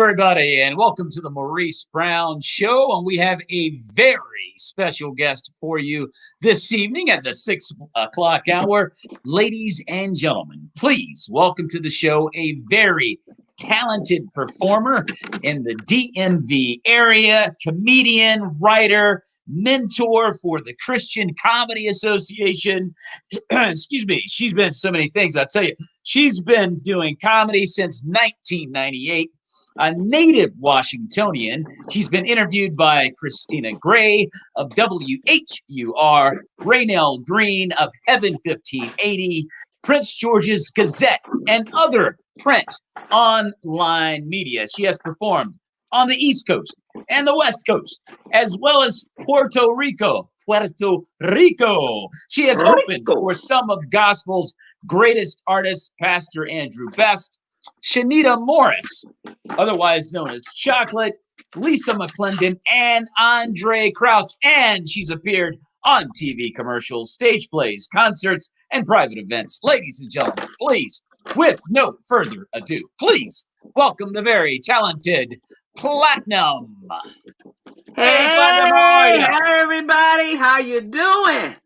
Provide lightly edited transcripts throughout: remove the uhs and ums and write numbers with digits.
everybody, and welcome to the Maurice Brown Show. And we have a very special guest for you this evening at the 6 o'clock hour. Ladies and gentlemen, please welcome to the show a very talented performer in the DMV area, comedian, writer, mentor for the Christian Comedy Association. Excuse me, she's been so many things, I'll tell you. She's been doing comedy since 1998. A native Washingtonian, she's been interviewed by Christina Gray of WHUR, Raynell Green of Heaven 1580, Prince George's Gazette, and other print online media. She has performed on the East Coast and the West Coast, as well as Puerto Rico. She has opened for some of gospel's greatest artists, Pastor Andrew Best, Shanita Morris, otherwise known as Chocolate, Lisa McClendon, and Andre Crouch. And she's appeared on TV commercials, stage plays, concerts, and private events. Ladies and gentlemen, please, with no further ado, please welcome the very talented Platinum. Hey, Platinum, how are you? Hey, everybody. How you doing?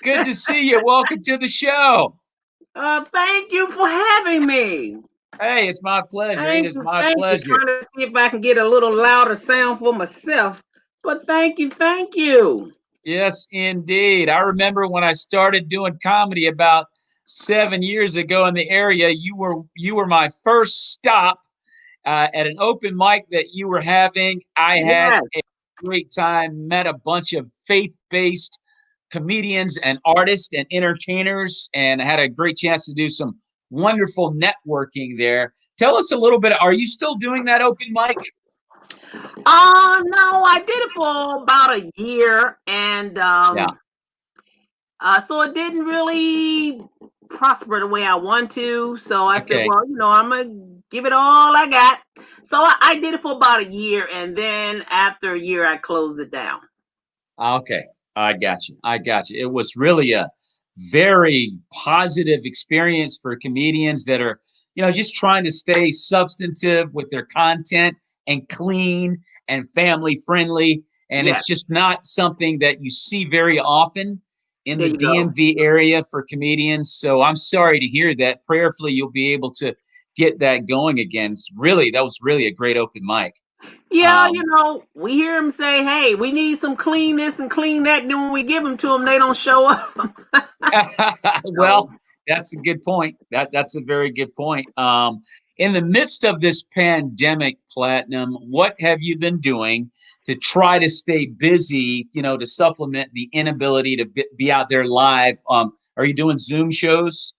Good to see you. Welcome to the show. Thank you for having me. Hey, it's my pleasure. It is my pleasure. Trying to see if I can get a little louder sound for myself, but thank you. Yes, indeed. I remember when I started doing comedy about 7 years ago in the area. You were my first stop at an open mic that you were having. I had a great time. Met a bunch of faith-based comedians and artists and entertainers, and I had a great chance to do some wonderful networking there. Tell us a little bit. Are you still doing that open mic? No, I did it for about a year, and so it didn't really prosper the way I want to. So I said, well, I'm gonna give it all I got. So I did it for about a year, and then after a year, I closed it down. Okay, I got you. It was really a very positive experience for comedians that are, just trying to stay substantive with their content and clean and family friendly. And it's just not something that you see very often in the DMV area for comedians. So I'm sorry to hear that. Prayerfully, you'll be able to get that going again. That was really a great open mic. Yeah, we hear them say, hey, we need some clean this and clean that. Then when we give them to them, they don't show up. Well, that's a good point. That's a very good point. In the midst of this pandemic, Platinum, what have you been doing to try to stay busy, to supplement the inability to be out there live? Are you doing Zoom shows?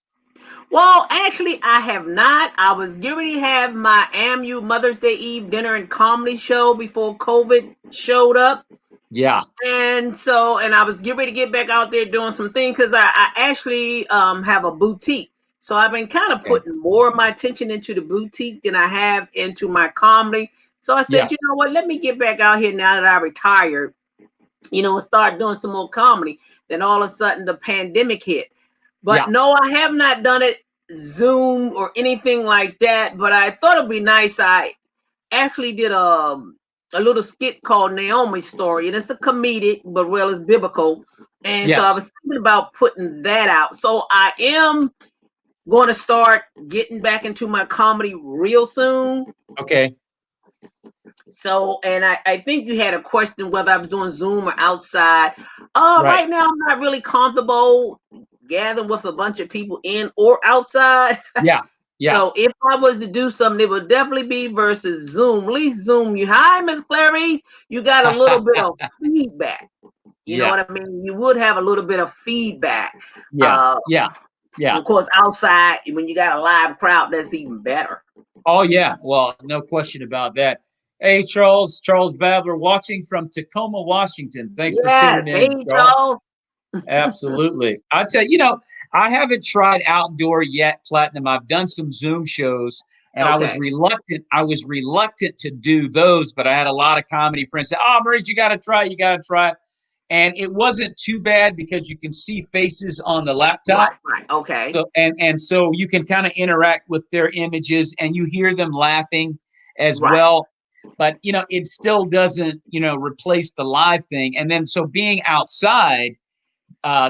Well, actually, I have not. I was getting ready to have my AMU Mother's Day Eve dinner and comedy show before COVID showed up. Yeah. And I was getting ready to get back out there doing some things because I actually have a boutique. So I've been kind of putting more of my attention into the boutique than I have into my comedy. So I said, you know what, let me get back out here now that I retired, and start doing some more comedy. Then all of a sudden the pandemic hit. But no, I have not done it Zoom or anything like that. But I thought it'd be nice. I actually did a little skit called Naomi's Story, and it's a comedic, but it's biblical. And so I was thinking about putting that out. So I am going to start getting back into my comedy real soon. Okay. So, and I think you had a question whether I was doing Zoom or outside. Right now, I'm not really comfortable gathering with a bunch of people in or outside. Yeah. So if I was to do something, it would definitely be versus Zoom. At least Zoom, hi, Miss Clarice. You got a little bit of feedback. You know what I mean? You would have a little bit of feedback. Yeah. Of course, outside, when you got a live crowd, that's even better. Oh, yeah. Well, no question about that. Hey, Charles Babler, watching from Tacoma, Washington. Thanks for tuning in. Hey, Charles. Absolutely. I tell you, I haven't tried outdoor yet, Platinum. I've done some Zoom shows, and I was reluctant. To do those, but I had a lot of comedy friends say, "Oh, Maurice, you got to try." And it wasn't too bad because you can see faces on the laptop. Right. Okay. So, and so you can kind of interact with their images, and you hear them laughing. as Right. well. But, it still doesn't, replace the live thing. And then so being outside,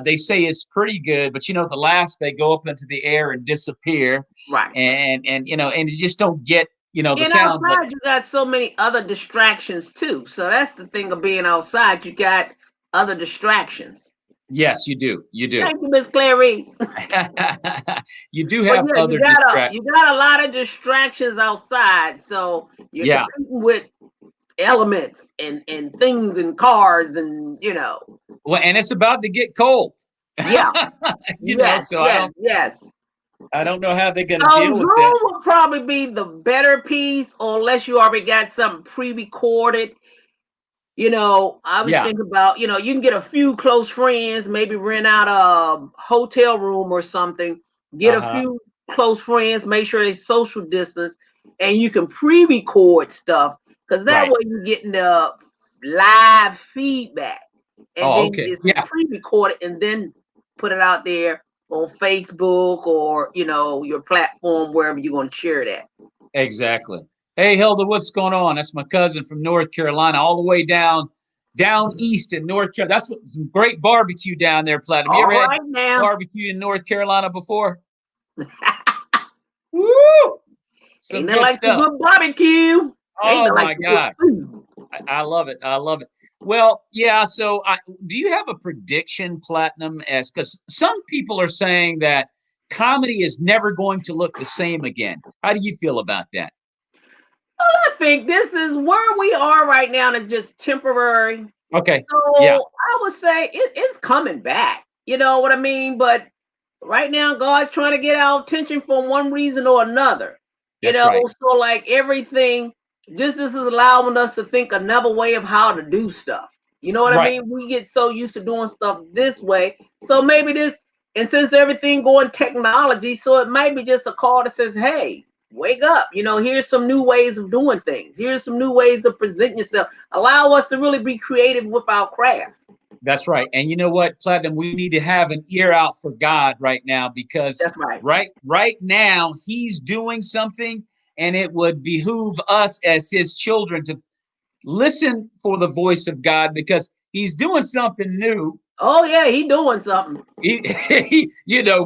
they say it's pretty good, but the laughs, they go up into the air and disappear. Right. And you just don't get, the And sound. But outside, you got so many other distractions too. So that's the thing of being outside. You got other distractions. yes, you do. You do. Thank you, Miss Clarice. You do But have yeah, other distractions. you got a lot of distractions outside. So you're Yeah. competing with elements and things and cars and Well, and it's about to get cold. Yeah. Yes, So yes, yes. I don't know how they're going to So deal Zoom with that. would probably be the better piece, or unless you already got something pre-recorded. I was Yeah. thinking about, you can get a few close friends, maybe rent out a hotel room or something, get a Uh-huh. few close friends, make sure they social distance, and you can pre-record stuff because that Right. way you're getting the live feedback. And Oh, then okay. you get some Yeah. pre-recorded and then put it out there on Facebook or, your platform, wherever you're going to share that. Exactly. Hey, Hilda, what's going on? That's my cousin from North Carolina, all the way down east in North Carolina. That's some great barbecue down there, Platinum. You All ever had right now. barbecue in North Carolina before? Woo! Ain't Some nothing good like some stuff. good barbecue. Ain't Oh nothing like my some good God. food. I love it. I love it. Well, yeah. So, do you have a prediction, Platinum? As because some people are saying that comedy is never going to look the same again. How do you feel about that? Well, I think this is where we are right now, and it's just temporary. Okay. Yeah. So I would say it's coming back. You know what I mean? But right now, God's trying to get our attention for one reason or another. That's right. So like everything, just this is allowing us to think another way of how to do stuff. You know what I Right. mean? We get so used to doing stuff this way. So maybe this, and since everything going technology, so it might be just a call that says, hey, wake up. Here's some new ways of doing things. Here's some new ways of presenting yourself. Allow us to really be creative with our craft. That's right. And you know what, Platinum, we need to have an ear out for God right now because That's right. right now he's doing something, and it would behoove us as his children to listen for the voice of God because he's doing something new. Oh yeah, he doing something.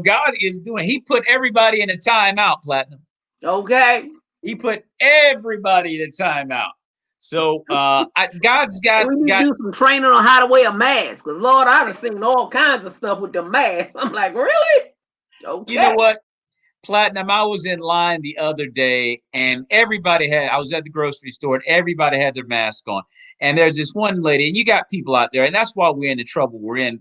God is doing. He put everybody in a timeout, Platinum. Okay. He put everybody in a timeout. So God's got We need to do some training on how to wear a mask. Cause Lord, I've seen all kinds of stuff with the mask. I'm like, really? You know Okay. what, Platinum, I was in line the other day and I was at the grocery store and everybody had their mask on. And there's this one lady, and you got people out there, and that's why we're in the trouble we're in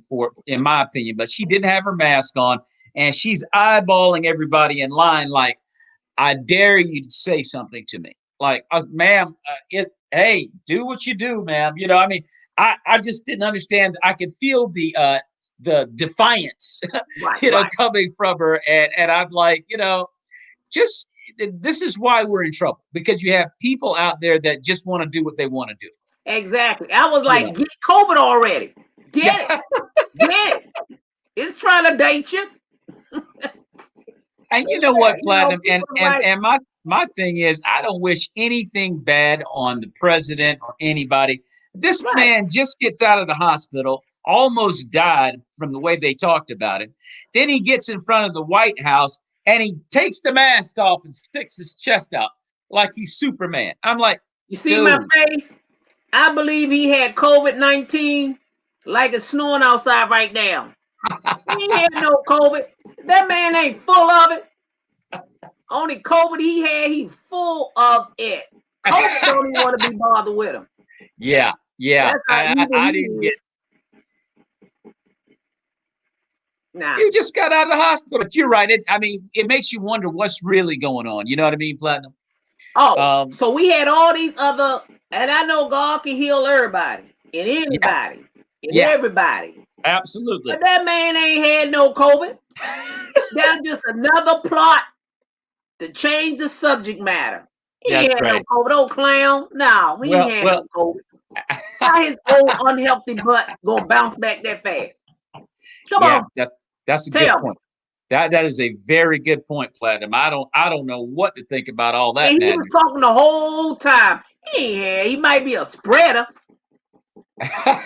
my opinion. But she didn't have her mask on, and she's eyeballing everybody in line like, I dare you to say something to me. Like, ma'am, hey, do what you do, ma'am. I mean, I just didn't understand. I could feel the defiance, Right, right. coming from her. And I'm like, just this is why we're in trouble because you have people out there that just want to do what they want to do. Exactly. I was You like, know, get COVID already. Get it. yeah. Get it. It's trying to date you. And So you know yeah, what, Platinum, and people and like, and my thing is, I don't wish anything bad on the president or anybody. This right. man just gets out of the hospital, almost died from the way they talked about it. Then he gets in front of the White House and he takes the mask off and sticks his chest out like he's Superman. I'm like, You see my dude. face? I believe he had COVID-19 like it's snowing outside right now. He ain't had no COVID. That man ain't full of it. Only COVID he had, he's full of it. COVID don't even want to be bothered with him. Yeah, yeah. That's how evil I he didn't get. is. Nah. You just got out of the hospital. But you're right. I mean, it makes you wonder what's really going on. You know what I mean, Platinum? Oh, Um, so we had all these other, and I know God can heal everybody and yeah, anybody and yeah, everybody. absolutely. But that man ain't had no COVID. That's just another plot to change the subject matter. He That's ain't had no right. COVID. Old clown. No, he ain't had no Well, COVID. How his old unhealthy butt gonna bounce back that fast? Come yeah, on, that's a good tell me. point. That is a very good point, Platinum. I don't know what to think about all that And he was madness. talking the whole time. He might be a spreader. That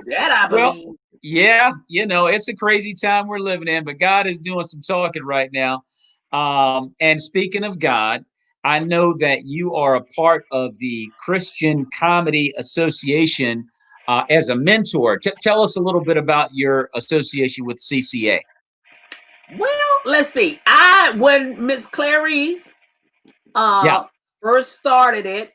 I Well, believe. yeah, it's a crazy time we're living in, but God is doing some talking right now. And speaking of God, I know that you are a part of the Christian Comedy Association as a mentor. Tell us a little bit about your association with CCA. Well, let's see. When Miss Clarice Yeah. first started it,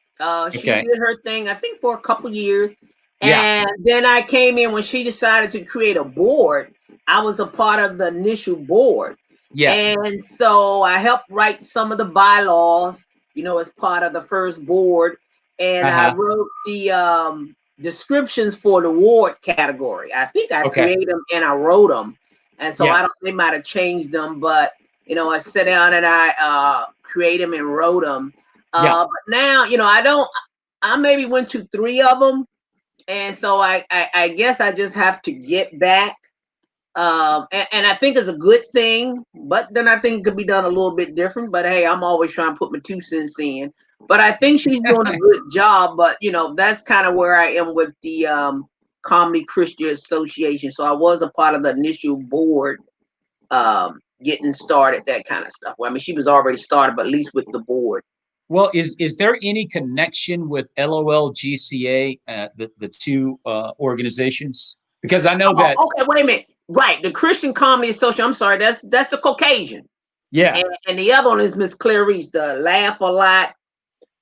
she Okay. did her thing, I think, for a couple years. Yeah. And then I came in when she decided to create a board. I was a part of the initial board. Yes. And so I helped write some of the bylaws, as part of the first board. And I Uh-huh. wrote the descriptions for the ward category. I think I Okay. created them and I wrote them. And so I Yes. don't, they might have changed them, but I sat down and I created them and wrote them. Yeah. But now, I maybe went to 3 of them. And so I guess I just have to get back. And I think it's a good thing, but then I think it could be done a little bit different. But hey, I'm always trying to put my 2 cents in. But I think she's doing a good job. But that's kind of where I am with the Comedy Christian Association. So I was a part of the initial board, getting started, that kind of stuff. Well, I mean, she was already started, but at least with the board. Well, is there any connection with LOLGCA, the two organizations? Because I know that. Oh, okay, wait a minute. Right, the Christian Comedy Association. I'm sorry, that's the Caucasian, Yeah. and the other one is Miss Clarice, the Laugh a Lot.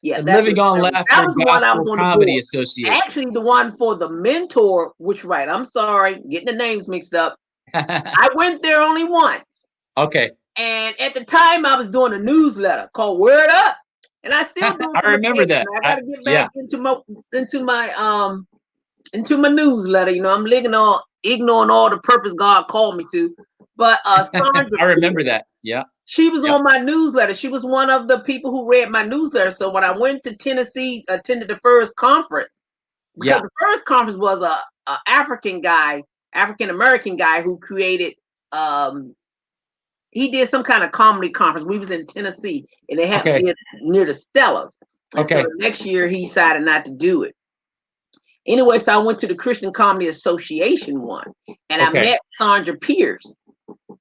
Yeah, that's Living Miss on Clarice. That Laughter was the one I Gospel was on the Comedy board. Association. Actually, the one for the mentor, which right, I'm sorry, getting the names mixed up. I went there only once. Okay. And at the time, I was doing a newsletter called Word Up, and I still do it I from remember that. occasion. I got to get Yeah. back into my newsletter. I'm ignoring all the purpose God called me to. But Sandra I remember Pierce, that. Yeah. she was Yep. on my newsletter. She was one of the people who read my newsletter. So when I went to Tennessee, attended the first conference, because Yeah. the first conference was a African American guy who created. He did some kind of comedy conference. We was in Tennessee, and they had Okay. it near the Stellas. And so Okay. the next year, he decided not to do it. Anyway, so I went to the Christian Comedy Association one, and I Okay. met Sandra Pierce.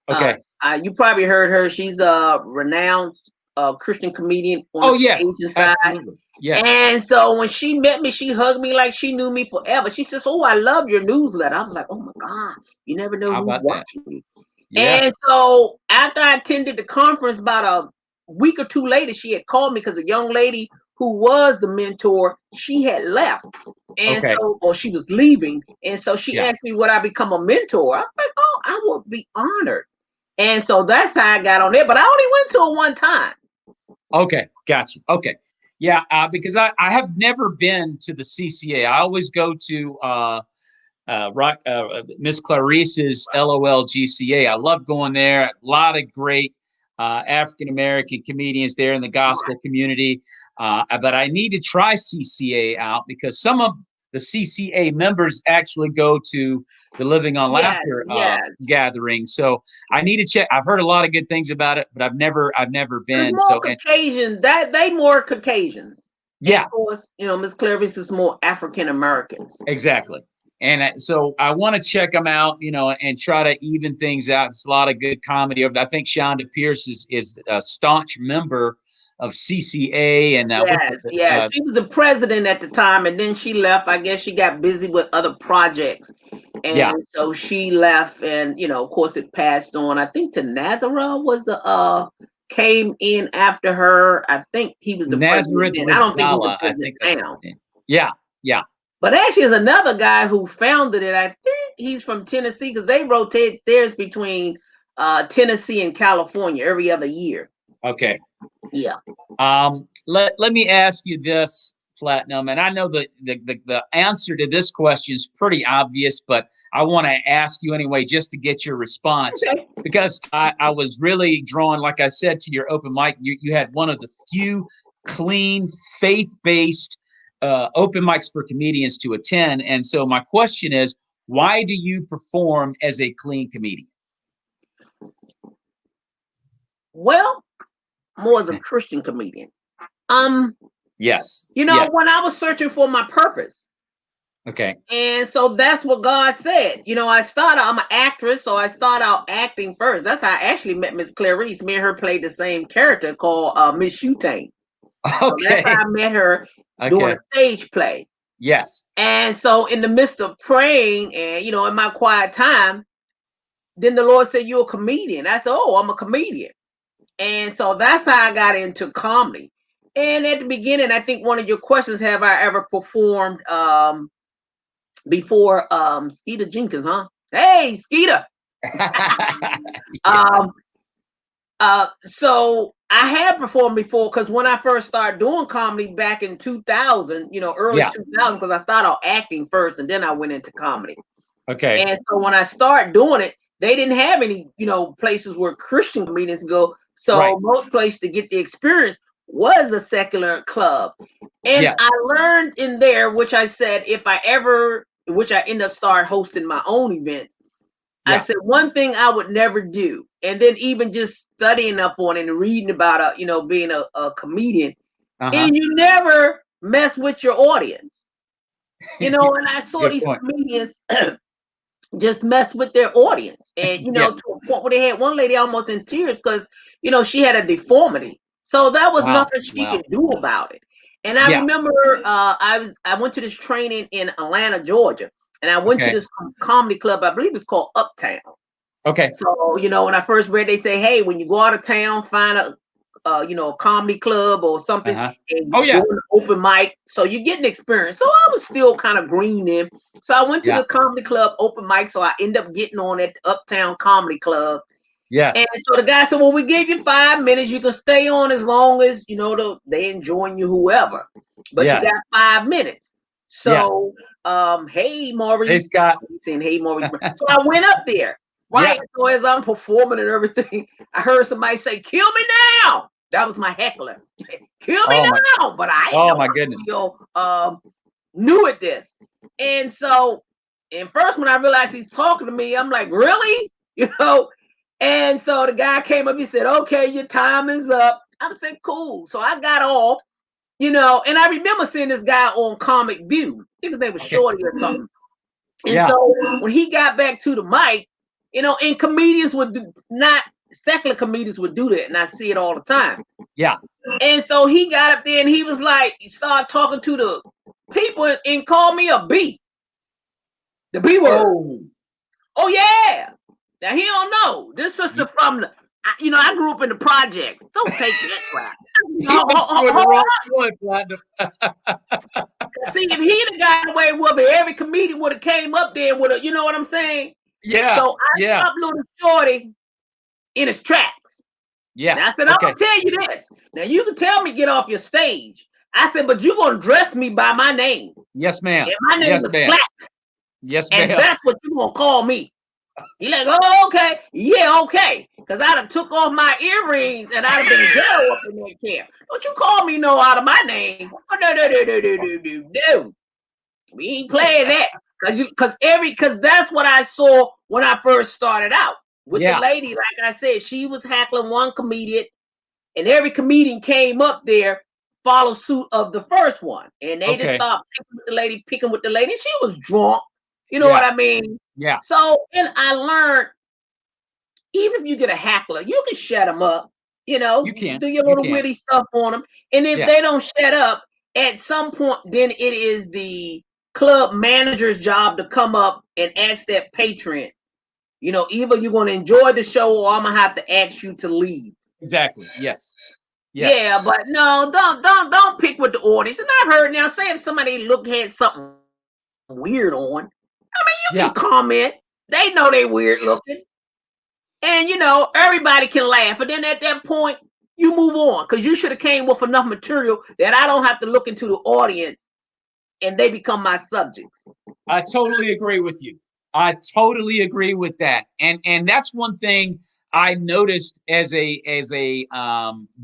Okay. You probably heard her. She's a renowned Christian comedian on Oh, the yes. Caucasian side. Absolutely. Yes. And so when she met me, she hugged me like she knew me forever. She says, "Oh, I love your newsletter." I was like, "Oh my God, you never know How who's about that? watching you." Yes. And so after I attended the conference, about a week or 2 later, she had called me because a young lady who was the mentor, she had left. And Okay. so, or she was leaving. And so she Yeah. asked me, would I become a mentor? I'm like, oh, I would be honored. And so that's how I got on there. But I only went to it one time. Okay. Gotcha. Okay. Yeah. Because I have never been to the CCA. I always go to Miss Clarice's LOLGCA. I love going there. A lot of great African American comedians there in the gospel community. But I need to try CCA out because some of the CCA members actually go to the Living on Yes, Laughter yes. gathering. So I need to check. I've heard a lot of good things about it, but I've never There's been. more So, and Caucasians. That they more Caucasians. And yeah, of course, Miss Clarice is more African Americans. exactly. And so I want to check them out, and try to even things out. It's a lot of good comedy. I think Sandra Pierce is a staunch member of CCA, and Yes, yes. She was the president at the time, and then she left. I guess she got busy with other projects, yeah, and so she left. And of course, it passed on. I think to Nazareth was the came in after her. I think he was the president Nazareth then. I don't think he's the Wadala, I president think that's his now. name. Yeah, yeah. But actually, there's another guy who founded it. I think he's from Tennessee because they rotate theirs between Tennessee and California every other year. Okay. Yeah. Let me ask you this, Platinum, and I know the answer to this question is pretty obvious, but I want to ask you anyway just to get your response Okay. because I was really drawn, like I said, to your open mic. You had one of the few clean, faith-based open mics for comedians to attend, and so my question is, why do you perform as a clean comedian? Well, more as a Christian comedian. Yes. You know, Yes. when I was searching for my purpose. Okay. And so that's what God said. You know, I'm an actress, so I start out acting first. That's how I actually met Miss Clarice. Me and her played the same character called Miss Shutane. So that's how Okay. I met her doing Okay. a stage play. Yes. And so in the midst of praying and, you know, in my quiet time, then the Lord said, "You're a comedian." I said, "Oh, I'm a comedian." And so that's how I got into comedy. And at the beginning, I think one of your questions, have I ever performed before Skeeter Jenkins, huh? Hey, Skeeter. Yeah. Um, so I had performed before because when I first started doing comedy back in 2000, you know, early Yeah. 2000, because I started out acting first and then I went into comedy. Okay. And so when I started doing it, they didn't have any, you know, places where Christian comedians go. So Right. most places to get the experience was a secular club. And Yes. I learned in there, which I said, which I end up start hosting my own events. I Yeah. said one thing I would never do, and then even just studying up on it and reading about you know, being a comedian, Uh-huh. is you never mess with your audience. You know, and I saw Good these point. comedians just mess with their audience, and you Yeah. know, to a point where they had one lady almost in tears because you know she had a deformity, so that was Wow. nothing she Wow. could do about it. And I Yeah. remember I went to this training in Atlanta, Georgia, and I went to Okay. this comedy club. I believe it's called Uptown. Okay. So, you know, when I first read, they say, hey, when you go out of town, find you know, a comedy club or something Uh-huh. and Oh go yeah. to open mic. So you get an experience. So I was still kind of green then. So I went to Yeah. the comedy club open mic. So I end up getting on at the Uptown Comedy Club. And Yes. so the guy said, well, we gave you 5 minutes. You can stay on as long as, you know, they enjoying you, whoever. But you Yes. got 5 minutes. Yes. So, hey, Hey, Maurice. Scott. He's saying, hey, Maurice. So I went up there, Yeah. right? So as I'm performing and everything, I heard somebody say, kill me now. That was my heckler. Kill me Oh my. now. But I ain't Oh know my I was goodness. real new at this. And so, and first when I realized he's talking to me, I'm like, really? You know, and so the guy came up, he said, okay, your time is up. I said, cool. So I got off, you know, and I remember seeing this guy on Comic View. I think his name was Okay. Shorty or something. And Yeah. so when he got back to the mic, you know, and comedians would not secular comedians would do that, and I see it all the time. Yeah. And so he got up there and he was like, he started talking to the people and called me a B, the B word. Oh. Oh yeah. Now he don't know. This sister He, from the, you know, I grew up in the projects. Don't take that crap. he was doing the wrong one, Platinum. See, if he'd have gotten away with it, every comedian would have came up there with a, you know what I'm saying? Yeah. So I Yeah. stopped little Shorty in his tracks. Yeah. And I said, I'm Okay. gonna tell you this. Now you can tell me get off your stage. I said, but you're gonna dress me by my name. Yes, ma'am. And my Yes, name is ma'am. Flat, Yes, and ma'am. that's what you're gonna call me. He like, oh, okay, yeah, okay. Cause I'd have took off my earrings and I'd have been ghetto up in that camp. Don't you call me no out of my name. Oh, no. We ain't playing that. Cause that's what I saw when I first started out. With the Yeah. lady, like I said, she was hackling one comedian, and every comedian came up there, follow suit of the first one. And they just Okay. stopped picking with the lady, and she was drunk. You know what Yeah. I mean? Yeah. So, and I learned even if you get a hackler, you can shut them up, you You know, can. do your You little can. witty stuff on them. And if Yeah. they don't shut up, at some point, then it is the club manager's job to come up and ask that patron, you know, either you're going to enjoy the show or I'm going to have to ask you to leave. Exactly. Yes. Yes. Yeah, but no, don't pick with the audience. And I've heard now, say if somebody had something weird on, you Yeah. can comment. They know they weird looking. And you know, everybody can laugh. And then at that point, you move on because you should have came with enough material that I don't have to look into the audience and they become my subjects. I totally agree with you. I totally agree with that. And that's one thing I noticed as a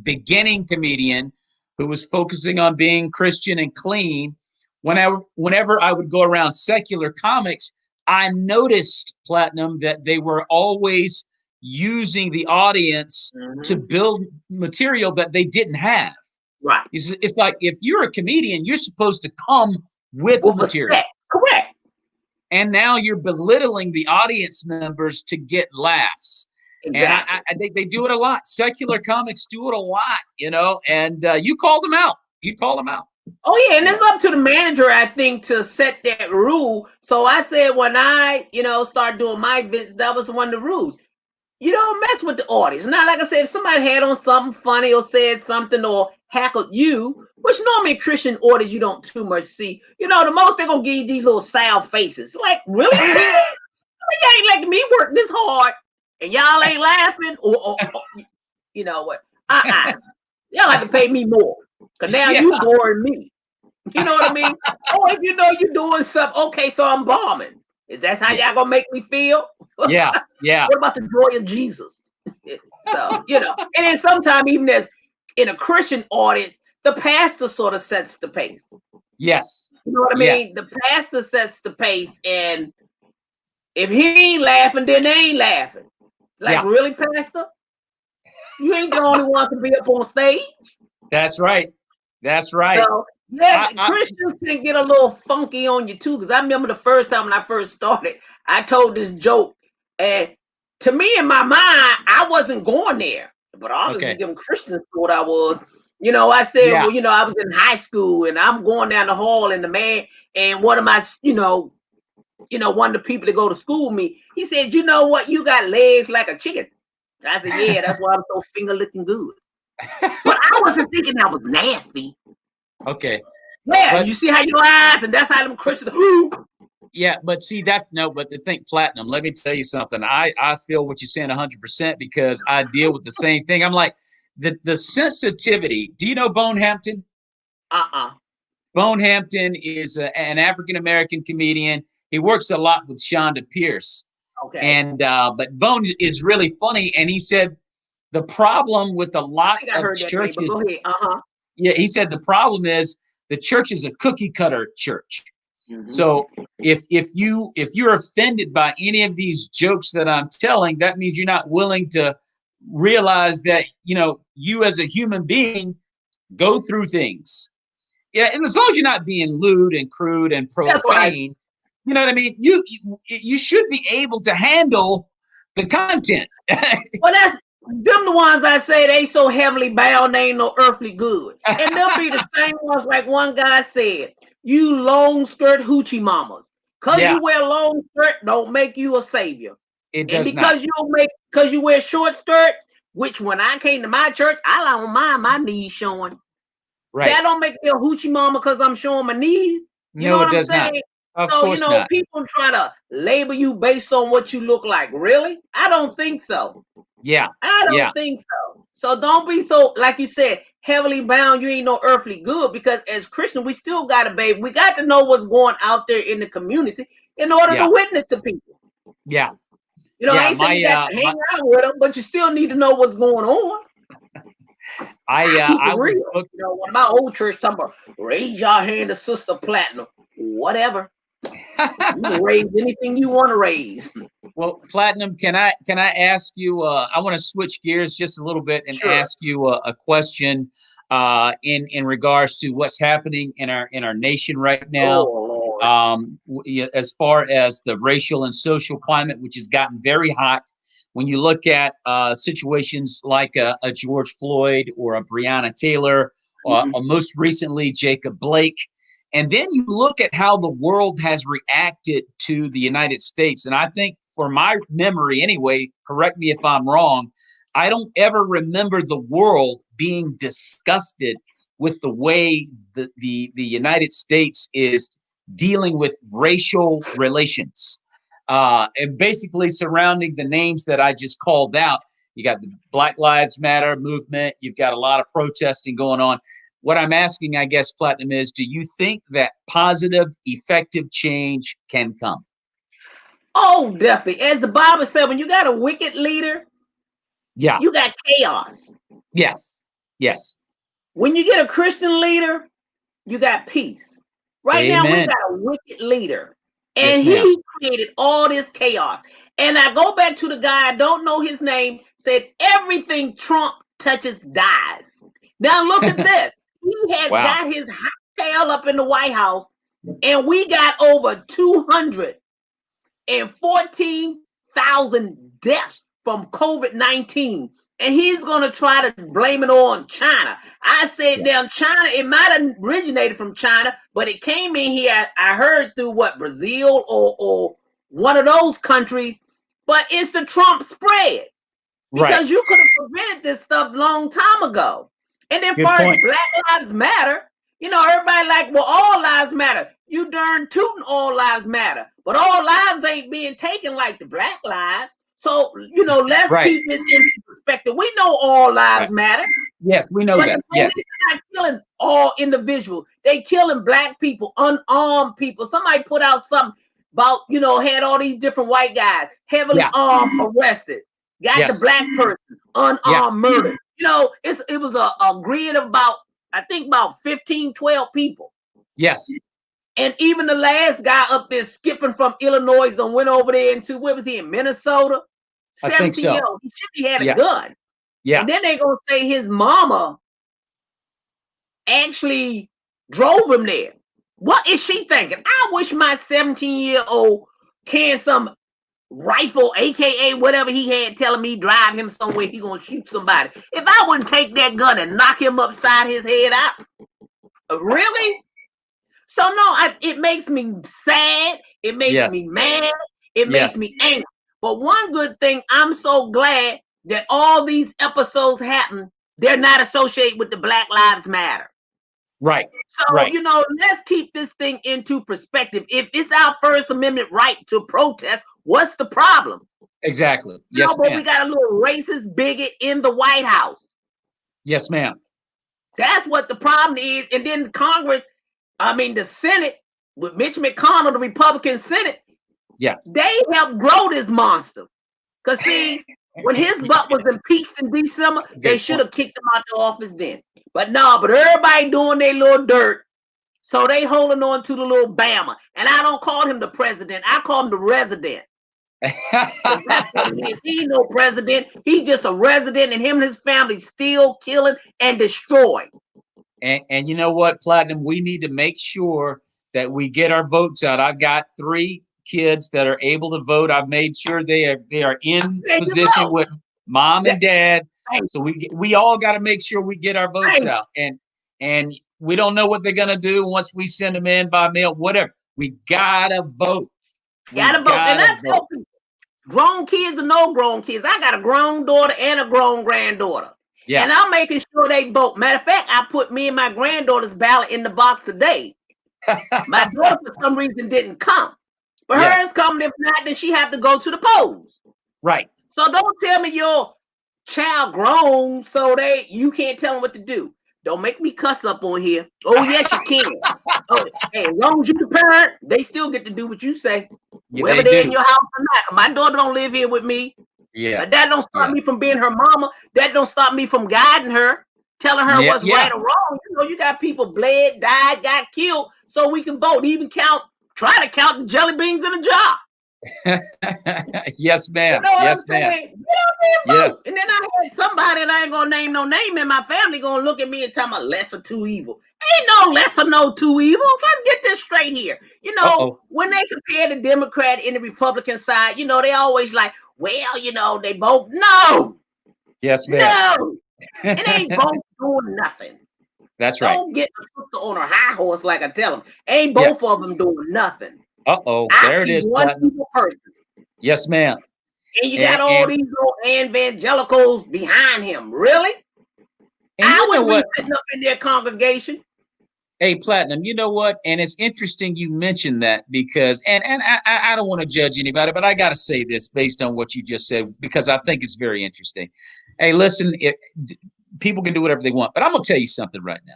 beginning comedian who was focusing on being Christian and clean. Whenever I would go around secular comics, I noticed Platinum that they were always using the audience to build material that they didn't have. Right. It's like if you're a comedian, you're supposed to come with material. Correct. And now you're belittling the audience members to get laughs. Exactly. And they do it a lot. Secular comics do it a lot, you know, and you called them out. You called them out. Oh, yeah, and it's up to the manager, I think, to set that rule. So I said when I, start doing my events, that was one of the rules. You don't mess with the audience. Now, like I said, if somebody had on something funny or said something or hackled you, which normally in Christian audience you don't too much see, the most they're going to give you these little sour faces. Like, really? Y'all ain't letting me work this hard and y'all ain't laughing? Or you know what? Y'all have to pay me more because now you boring me. You know what I mean? Oh, if you're doing something, okay, so I'm bombing. Is that how y'all gonna make me feel? Yeah. What about the joy of Jesus? So, and then sometimes even as in a Christian audience, the pastor sort of sets the pace. Yes. You know what I mean? The pastor sets the pace, and if he ain't laughing, then they ain't laughing. Like, really, pastor? You ain't the only one to be up on stage. That's right. So, Christians can get a little funky on you too. Because I remember the first time when I first started, I told this joke, and to me in my mind, I wasn't going there, but obviously them Christians thought I was. I said, well, I was in high school, and I'm going down the hall, and the man and one of my, one of the people that go to school with me, he said, you know what, you got legs like a chicken. I said, yeah, that's why I'm so finger licking good. But I wasn't thinking that was nasty. Okay. Yeah, but you see how your eyes, and that's how them Christians. Yeah, but see but the thing, Platinum, let me tell you something. I feel what you're saying 100% because I deal with the same thing. I'm like, the sensitivity. Do you know Bone Hampton? Bone Hampton is an African-American comedian. He works a lot with Sandra Pierce. Okay. And but Bone is really funny. And he said the problem with a lot of churches. Go ahead. Yeah, he said the problem is the church is a cookie cutter church. So if you're offended by any of these jokes that I'm telling, that means you're not willing to realize that you as a human being go through things. Yeah, and as long as you're not being lewd and crude and profane, you know what I mean. You should be able to handle the content. Well, that's them the ones I say they so heavily bound they ain't no earthly good, and they'll be the same ones like one guy said. You long skirt hoochie mamas. Because you wear long skirt don't make you a savior. It does not. Because you wear short skirts, which when I came to my church, I don't mind my knees showing. Right. That don't make me a hoochie mama because I'm showing my knees. You know what I'm saying? Of course not. People try to label you based on what you look like. Really? I don't think so. Yeah. I don't think so. So don't be so, like you said, heavily bound. You ain't no earthly good because as Christians, we still got to, baby. We got to know what's going out there in the community in order to witness to people. Yeah. I ain't saying you got to hang out with them, but you still need to know what's going on. I real. One of my old church talking about raise your hand to Sister Platinum. Whatever. You can raise anything you want to raise. Well, Platinum, can I ask you? I want to switch gears just a little bit and ask you a question in regards to what's happening in our nation right now. As far as the racial and social climate, which has gotten very hot. When you look at situations like a George Floyd or a Breonna Taylor, or most recently Jacob Blake, and then you look at how the world has reacted to the United States. And I think, for my memory anyway, correct me if I'm wrong, I don't ever remember the world being disgusted with the way the United States is dealing with racial relations. And basically surrounding the names that I just called out. You got the Black Lives Matter movement. You've got a lot of protesting going on. What I'm asking, I guess, Platinum, is do you think that positive, effective change can come? Oh, definitely. As the Bible said, when you got a wicked leader, you got chaos. Yes. When you get a Christian leader, you got peace. Right now, we got a wicked leader. And he created all this chaos. And I go back to the guy, I don't know his name, said everything Trump touches dies. Now look at this. He has Wow. got his hot tail up in the White House, and we got over 214,000 deaths from COVID-19. And he's going to try to blame it on China. I said, down China, it might have originated from China, but it came in here, I heard, through what, Brazil or one of those countries. But it's the Trump spread, because you could have prevented this stuff long time ago. And then first, Black Lives Matter. You know, everybody like, well, all lives matter. You darn tootin' all lives matter. But all lives ain't being taken like the Black lives. So, you know, let's keep this into perspective. We know all lives matter. Yes, we know that. Yes. They're not killing all individuals. They killing Black people, unarmed people. Somebody put out something about, you know, had all these different white guys heavily armed, arrested. Got the Black person unarmed, murdered. You know, it was a grid of about, I think about 15, 12 people. Yes. And even the last guy up there skipping from Illinois and went over there into, where was he, in Minnesota? 17-year-old. He had a gun. Yeah. And then they gonna say his mama actually drove him there. What is she thinking? I wish my 17-year-old can some rifle, aka whatever he had, telling me drive him somewhere he gonna shoot somebody. If I wouldn't take that gun and knock him upside his head out, really? So no, it makes me sad. It makes me mad. It makes me angry. But one good thing, I'm so glad that all these episodes happen. They're not associated with the Black Lives Matter. Right. So, you know, let's keep this thing into perspective. If it's our First Amendment right to protest, what's the problem? Exactly. Yes, but we got a little racist bigot in the White House. Yes, ma'am. That's what the problem is. And then Congress, I mean, the Senate, with Mitch McConnell, the Republican Senate, they helped grow this monster. Because, see, when his butt was impeached in December, they should have kicked him out the office then. But no, but everybody doing their little dirt. So they holding on to the little Bama. And I don't call him the president. I call him the resident. That's what he is. He ain't no president. He's just a resident, and him and his family still killing and destroying. And you know what, Platinum? We need to make sure that we get our votes out. I've got 3 kids that are able to vote. I've made sure they are in position with mom and dad. So we all got to make sure we get our votes out. And we don't know what they're gonna do once we send them in by mail, whatever. We gotta vote. Gotta vote. And I tell people, grown kids and no grown kids. I got a grown daughter and a grown granddaughter. Yeah. And I'm making sure they vote. Matter of fact, I put me and my granddaughter's ballot in the box today. My daughter, for some reason, didn't come. But hers coming. If not, then she had to go to the polls. Right. So don't tell me your child grown so you can't tell them what to do. Don't make me cuss up on here. Oh, yes, you can. Hey, as long as you the parent, they still get to do what you say. Whether they're in your house or not. My daughter don't live here with me. Yeah. But that don't stop me from being her mama. That don't stop me from guiding her, telling her what's right or wrong. You know, you got people bled, died, got killed, so we can vote. Even try to count the jelly beans in a jar. Yes, ma'am. You know yes, ma'am. Yes. And then I had somebody, and I ain't gonna name no name, in my family gonna look at me and tell me lesser two evil. Ain't no lesser no two evils. Let's get this straight here. You know, when they compare the Democrat and the Republican side, you know, they always like, well, you know, they both Yes, ma'am. No. It ain't both doing nothing. That's right. Don't get the sister on her high horse like I tell them. Ain't both of them doing nothing. There it is. One evil person. Yes, ma'am. And you got all these little evangelicals behind him. Really? And I would be sitting up in their congregation. Hey, Platinum, you know what? And it's interesting you mentioned that because, and I don't want to judge anybody, but I got to say this based on what you just said, because I think it's very interesting. Hey, listen, people can do whatever they want, but I'm going to tell you something right now.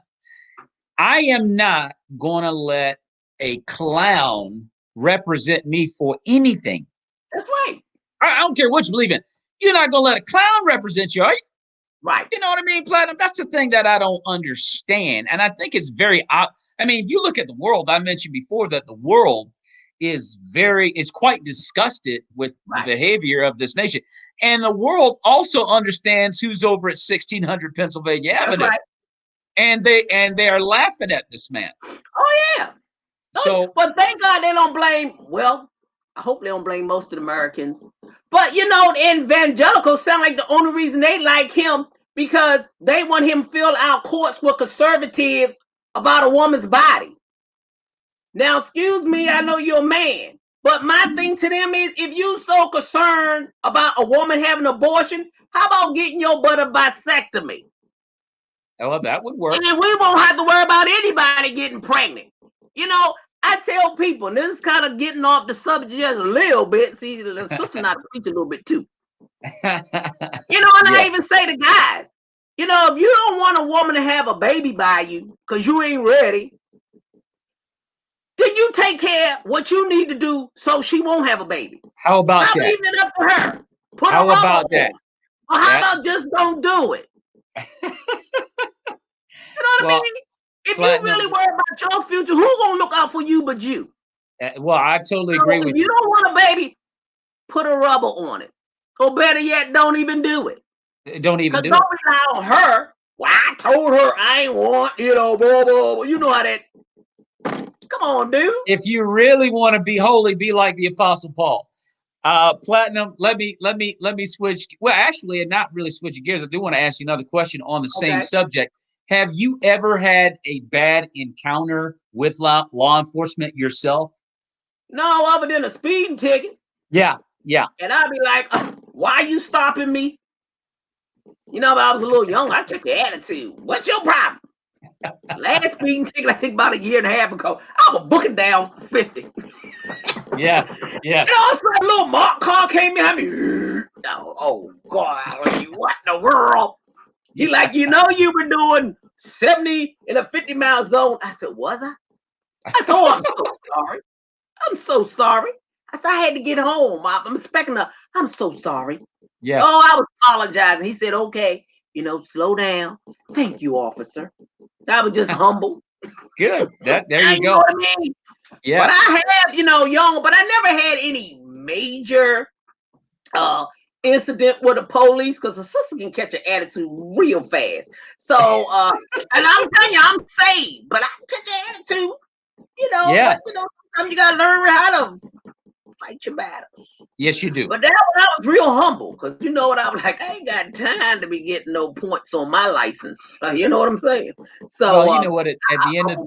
I am not going to let a clown represent me for anything. That's right. I don't care what you believe in. You're not going to let a clown represent you, are you? Right. You know what I mean, Platinum? That's the thing that I don't understand. And I think it's very, I mean, if you look at the world, I mentioned before that the world is quite disgusted with the Right. behavior of this nation. And the world also understands who's over at 1600 Pennsylvania That's Avenue. right. And they are laughing at this man. Oh yeah. So, But thank God they don't blame. Well, I hope they don't blame most of the Americans. But you know, the evangelicals sound like the only reason they like him because they want him to fill out courts with conservatives about a woman's body. Now, excuse me, I know you're a man, but my thing to them is if you so concerned about a woman having an abortion, how about getting your butt a vasectomy? well, that would work. And we won't have to worry about anybody getting pregnant. You know, I tell people, and this is kind of getting off the subject just a little bit. See, the sister not preach a little bit too. You know, and I even say to guys, you know, if you don't want a woman to have a baby by you because you ain't ready, then you take care of what you need to do so she won't have a baby. How about Stop that? leaving it up to her. Put How a about that? Or how about just don't do it? You know what I mean? If you really worry about your future, who gonna look out for you but you? Well, I totally agree with you. You don't want a baby, put a rubber on it. Or better yet, don't even do it. Don't even do don't it. rely on her. Well, I told her I ain't want, blah, blah, blah. You know how that. Come on, dude. If you really want to be holy, be like the Apostle Paul. Platinum, let me switch. Well, actually, not really switching gears. I do want to ask you another question on the same subject. Have you ever had a bad encounter with law enforcement yourself? No, other than a speeding ticket. Yeah. And I'd be like, why are you stopping me? You know, if I was a little young, I took the attitude. What's your problem? Last speeding ticket, I think about a year and a half ago, I was booking down 50. Yes. You know, it's like a little marked car came behind me. Oh, God, what in the world? He like, you know, you were doing 70 in a 50-mile zone. I said, was I? I said, oh, I'm so sorry. I'm so sorry. I said, I had to get home. I'm expecting I'm so sorry. Yes. Oh, I was apologizing. He said, okay, you know, slow down. Thank you, officer. I was just humble. Good. There you go. Know what I mean? Yeah. But I have, you know, young, but I never had any major incident with the police because the sister can catch an attitude real fast. So, and I'm telling you, I'm saved, but I catch an attitude, you know. Yeah. But, you know, sometimes you got to learn how to fight your battles. Yes, you do. But that one, I was real humble because you know what I was like. I ain't got time to be getting no points on my license. You know what I'm saying? So, well, you know what? At the end of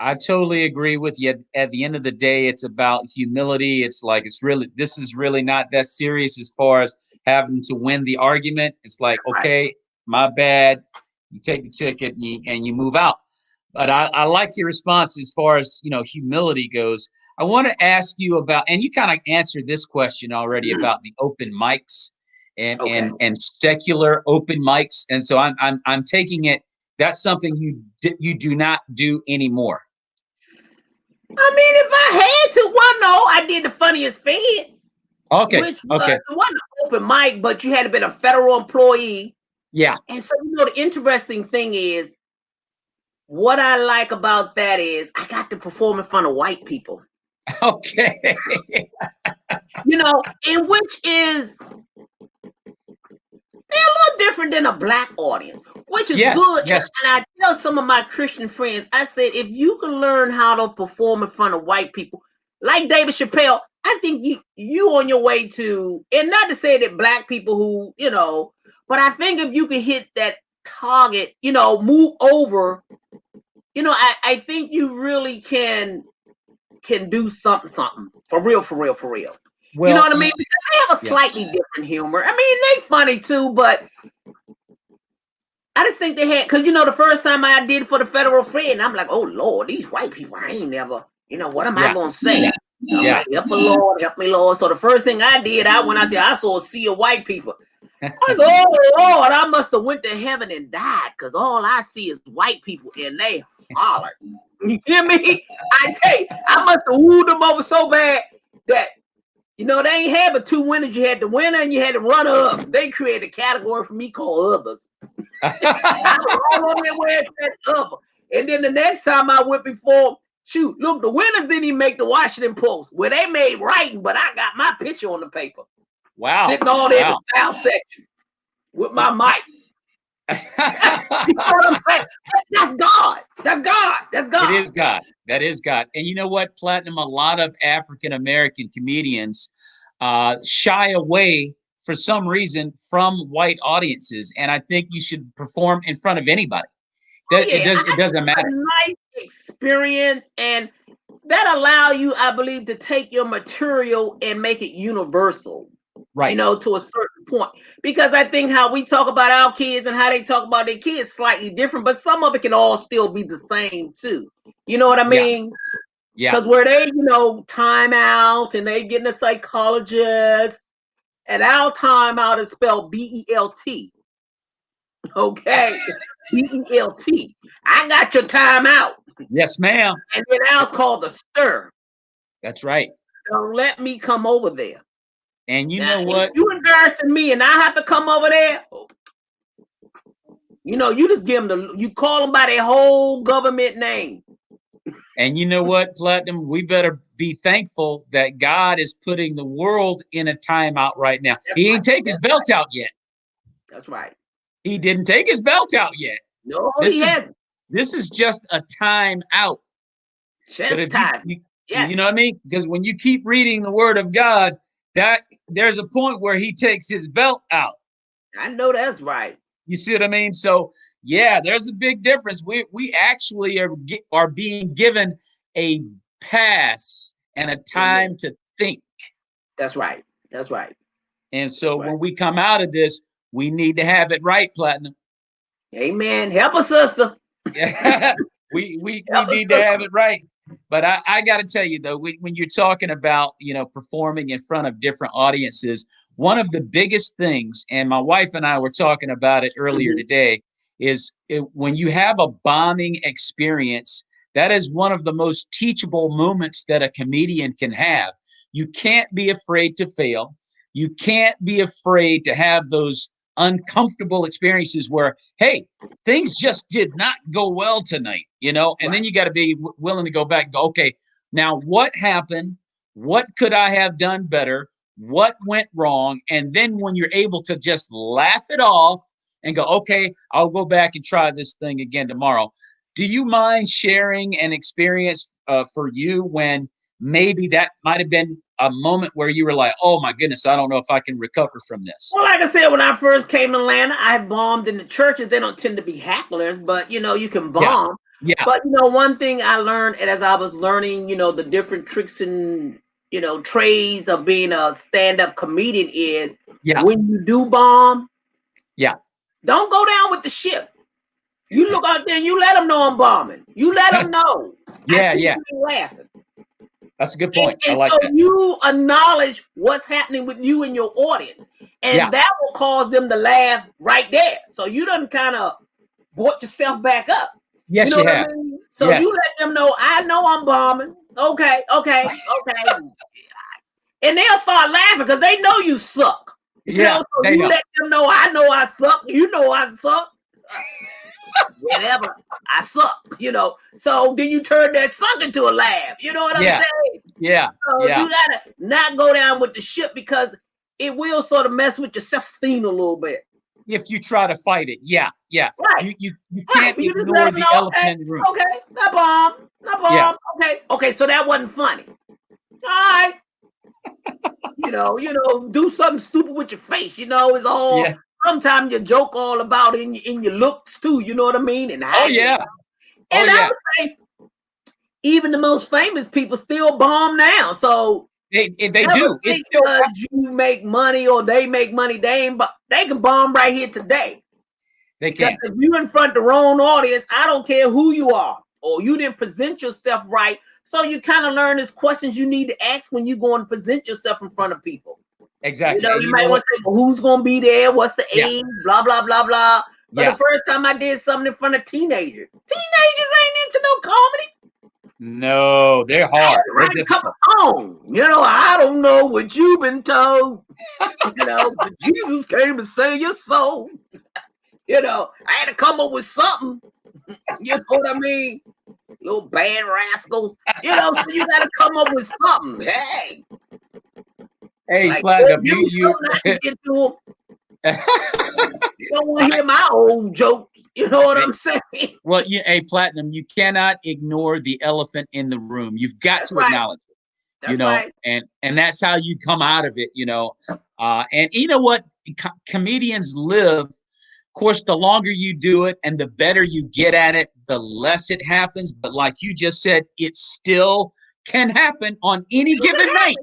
I totally agree with you. At the end of the day, it's about humility. It's like this is really not that serious as far as having to win the argument. It's like, okay, my bad. You take the ticket and you move out. But I like your response as far as, you know, humility goes. I want to ask you about, and you kind of answered this question already about the open mics and secular open mics. And so I'm taking it that's something you do not do anymore. I mean, if I had to, well, no, I did the funniest feds. Okay. Which was, it wasn't an open mic, but you had to be a federal employee. Yeah. And so, you know, the interesting thing is, what I like about that is I got to perform in front of white people. Okay. You know, in which is they're a little different than a black audience, which is good. Yes. And I tell some of my Christian friends, I said, if you can learn how to perform in front of white people, like David Chappelle, I think you on your way to, and not to say that black people who, you know, but I think if you can hit that target, you know, move over, you know, I think you really can do something for real. Well, you know what I mean? Because they have a slightly different humor. I mean, they funny too, but I just think they had, because, you know, the first time I did for the federal Fed, and I'm like, oh, Lord, these white people, I ain't never, you know, what am I going to say? Like, help me, Lord. So the first thing I did, I went out there, I saw a sea of white people. I said, oh, Lord, I must have went to heaven and died because all I see is white people and they holler. You hear me? I tell you, I must have wooed them over so bad that, you know, they ain't had but two winners. You had the winner and you had the runner up. They created a category for me called others. I was all on their way at other. And then the next time I went before Shoot, look, the winners didn't even make the Washington Post, where they made writing, but I got my picture on the paper. Wow. Sitting all there in the foul section with my mic. You know what I'm saying? That's God. That's God. That's God. It is God. That is God. And you know what, Platinum? A lot of African American comedians shy away for some reason from white audiences, and I think you should perform in front of anybody. It doesn't matter. A nice experience, and that allow you, I believe, to take your material and make it universal. Right. You know, to a certain point. Because I think how we talk about our kids and how they talk about their kids slightly different, but some of it can all still be the same too. You know what I mean? Yeah. Because where they, time out and they getting a psychologist, and our time out is spelled B-E-L-T. Okay. B-E-L-T. I got your time out. Yes, ma'am. And then ours called the stir. That's right. Don't let me come over there. And you know what? If you embarrassing me and I have to come over there, you just give them you call them by their whole government name. And you know what, Platinum? We better be thankful that God is putting the world in a timeout right now. He ain't take his belt out yet. That's right. He didn't take his belt out yet. No, he hasn't. This is just a time out. But if you know what I mean? Because when you keep reading the word of God, that there's a point where he takes his belt out. I know that's right. You see what I mean? So yeah, there's a big difference. We actually are being given a pass and a time to think. That's right. That's right. And so when we come out of this, we need to have it right, Platinum. Amen. Help us, sister. Yeah, we need to have it right. But I got to tell you though, when you're talking about performing in front of different audiences, one of the biggest things, and my wife and I were talking about it earlier today, is when you have a bombing experience, that is one of the most teachable moments that a comedian can have. You can't be afraid to fail. You can't be afraid to have those uncomfortable experiences where, hey, things just did not go well tonight, and then you got to be willing to go back and go, okay, now what happened? What could I have done better? What went wrong? And then when you're able to just laugh it off and go, okay, I'll go back and try this thing again tomorrow. Do you mind sharing an experience for you when maybe that might have been a moment where you were like, oh my goodness, I don't know if I can recover from this? Well, like I said, when I first came to Atlanta, I bombed in the churches. They don't tend to be hecklers, but you can bomb. Yeah. But one thing I learned as I was learning, the different tricks and trades of being a stand-up comedian is when you do bomb, don't go down with the ship. You look out there and you let them know I'm bombing. You let them know. Yeah. Laughing. That's a good point. And I like so that. you acknowledge what's happening with you and your audience. And that will cause them to laugh right there. So you done kind of brought yourself back up. Yes, you have. I mean? So you let them know, I know I'm bombing. Okay. And they'll start laughing because they know you suck. So you let them know, I know I suck. You know I suck. Whatever, I suck, So then you turn that suck into a laugh. You know what I'm saying? Yeah. So you gotta not go down with the ship because it will sort of mess with your self-esteem a little bit. If you try to fight it, Right. You can't ignore the elephant in the room. Okay, not bomb. Okay, so that wasn't funny. All right. Do something stupid with your face. It's all. Sometimes you joke all about in your looks too. You know what I mean? And I would say even the most famous people still bomb now. So they do. It's still because you make money or they make money. They can bomb right here today. They can. If you in front of the wrong audience, I don't care who you are or you didn't present yourself right. So you kind of learn these questions you need to ask when you go and present yourself in front of people. Exactly. You might want to say, well, who's going to be there? What's the age? Blah, blah, blah, blah. But the first time I did something in front of teenagers ain't into no comedy. No, they're hard. Write a couple songs. I don't know what you've been told. But Jesus came to save your soul. I had to come up with something. You know what I mean? little bad rascals. So you got to come up with something. Hey, Hey, like Platinum, give me you something I can get to them. You don't want to hear my old joke. You know what I'm saying? Well, hey, Platinum, you cannot ignore the elephant in the room. You've got That's to right. acknowledge it, That's right. and that's how you come out of it, And you know what? Comedians live. Of course, the longer you do it and the better you get at it, the less it happens. But like you just said, it still can happen on any given night.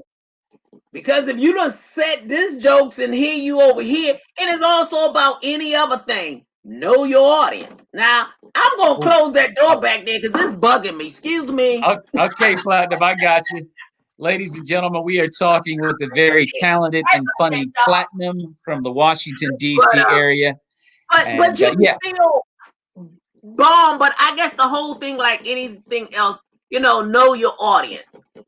Because if you don't set this jokes and hear you over here, and it's also about any other thing. Know your audience. Now, I'm gonna close that door back there because it's bugging me. Excuse me. Okay, Platinum, I got you. Ladies and gentlemen, we are talking with the very talented and funny Platinum from the Washington, D.C. area. But you can still bomb. But I guess the whole thing, like anything else, know your audience.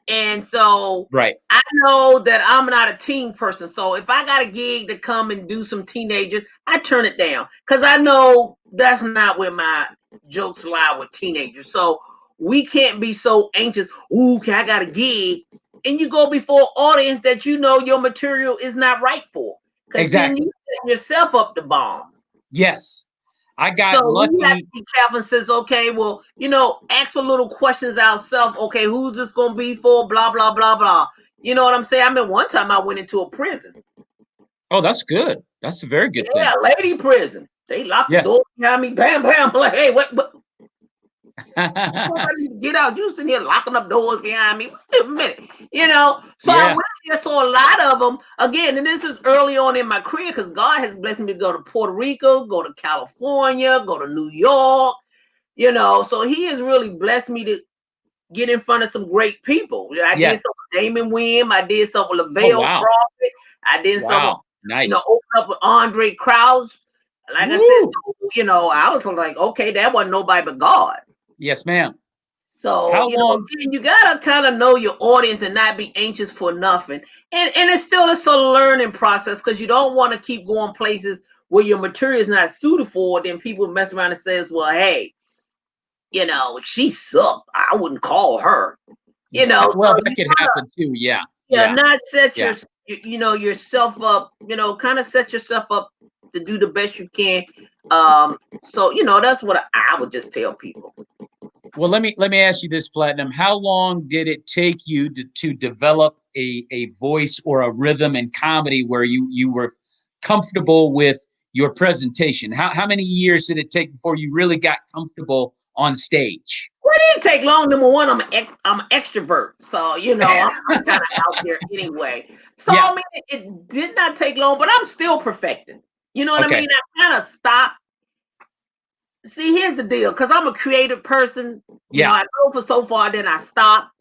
And so I know that I'm not a teen person. So if I got a gig to come and do some teenagers, I turn it down because I know that's not where my jokes lie with teenagers. So we can't be so anxious. Ooh, okay, I got a gig. And you go before an audience that your material is not right for. Because then you set yourself up to bomb. Yes. I got lucky. We have to be careful and says, okay, well, ask a little questions ourselves. Okay, who's this going to be for? Blah, blah, blah, blah. You know what I'm saying? I mean, one time I went into a prison. Oh, that's good. That's a very good thing. Yeah, lady prison. They locked the door behind me. Bam, bam. Like, hey, what? I need to get out. You sitting here locking up doors behind me. Wait a minute. So I went there, saw a lot of them. Again, and this is early on in my career because God has blessed me to go to Puerto Rico, go to California, go to New York. So He has really blessed me to get in front of some great people. I did something with Damon Wim. I did something with LaVale Crawford. I did something, open up with Andre Krause. Like I said, I was like, okay, that wasn't nobody but God. Yes, ma'am. So how long? You gotta kind of know your audience and not be anxious for nothing. And it's a learning process because you don't want to keep going places where your material is not suited for. Then people mess around and says, well, hey, she sucked. I wouldn't call her. Well, so that could happen too. Yeah. Not set yourself up. Kind of set yourself up to do the best you can. So that's what I would just tell people. Well, let me ask you this, Platinum. How long did it take you to develop a voice or a rhythm in comedy where you were comfortable with your presentation? How many years did it take before you really got comfortable on stage? Well, it didn't take long. Number one, I'm an extrovert, so I'm kind of out there anyway. So I mean, it did not take long, but I'm still perfecting. You know what I mean? I kind of stopped. See, here's the deal, because I'm a creative person. I go for so far, then I stop.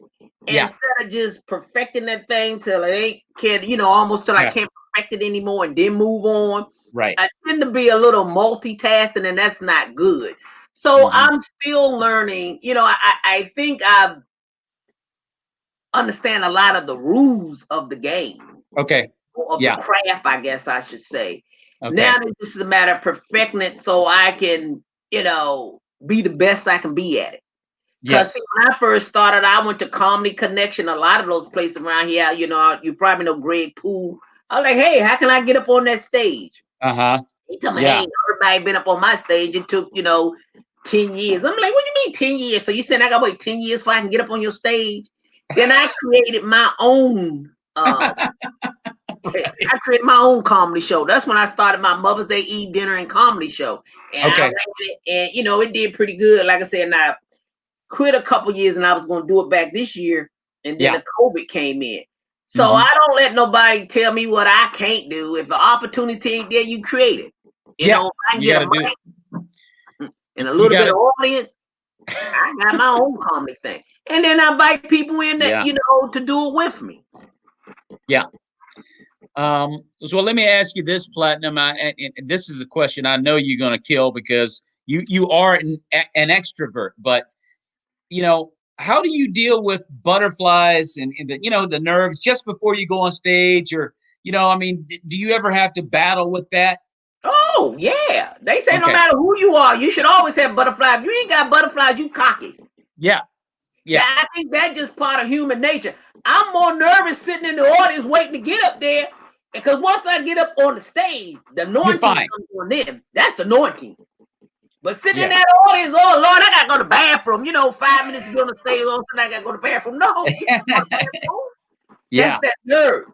Instead of just perfecting that thing till it ain't almost till I can't perfect it anymore and then move on. Right. I tend to be a little multitasking, and that's not good. So I'm still learning. I think I understand a lot of the rules of the game. Okay. Of the craft, I guess I should say. Okay. Now it's just a matter of perfecting it so I can, be the best I can be at it. Because when I first started, I went to Comedy Connection, a lot of those places around here. You probably know Greg Poole. I was like, hey, how can I get up on that stage? He told me, hey, everybody been up on my stage. It took, 10 years. I'm like, what do you mean 10 years? So you said I got to wait 10 years before I can get up on your stage? Then I created my own I created my own comedy show. That's when I started my Mother's Day Eve dinner and comedy show. And I ran it, and it did pretty good. Like I said, and I quit a couple years and I was going to do it back this year. And then the COVID came in. So I don't let nobody tell me what I can't do. If the opportunity ain't there, you create it. If I can get a mic and a little bit of audience, I got my own comedy thing. And then I invite people in that, to do it with me. Yeah. So let me ask you this, Platinum. And this is a question I know you're going to kill because you are an extrovert, but how do you deal with butterflies and the nerves just before you go on stage, or do you ever have to battle with that? Oh yeah, they say no matter who you are, you should always have butterflies. If you ain't got butterflies, you cocky. Yeah. Yeah. I think that's just part of human nature. I'm more nervous sitting in the audience waiting to get up there, because once I get up on the stage, the anointing comes on them. That's the anointing. But sitting in that audience, oh Lord, I gotta go to the bathroom. 5 minutes to be on the stage, all of a sudden I gotta go to the bathroom. No, that's that nerve.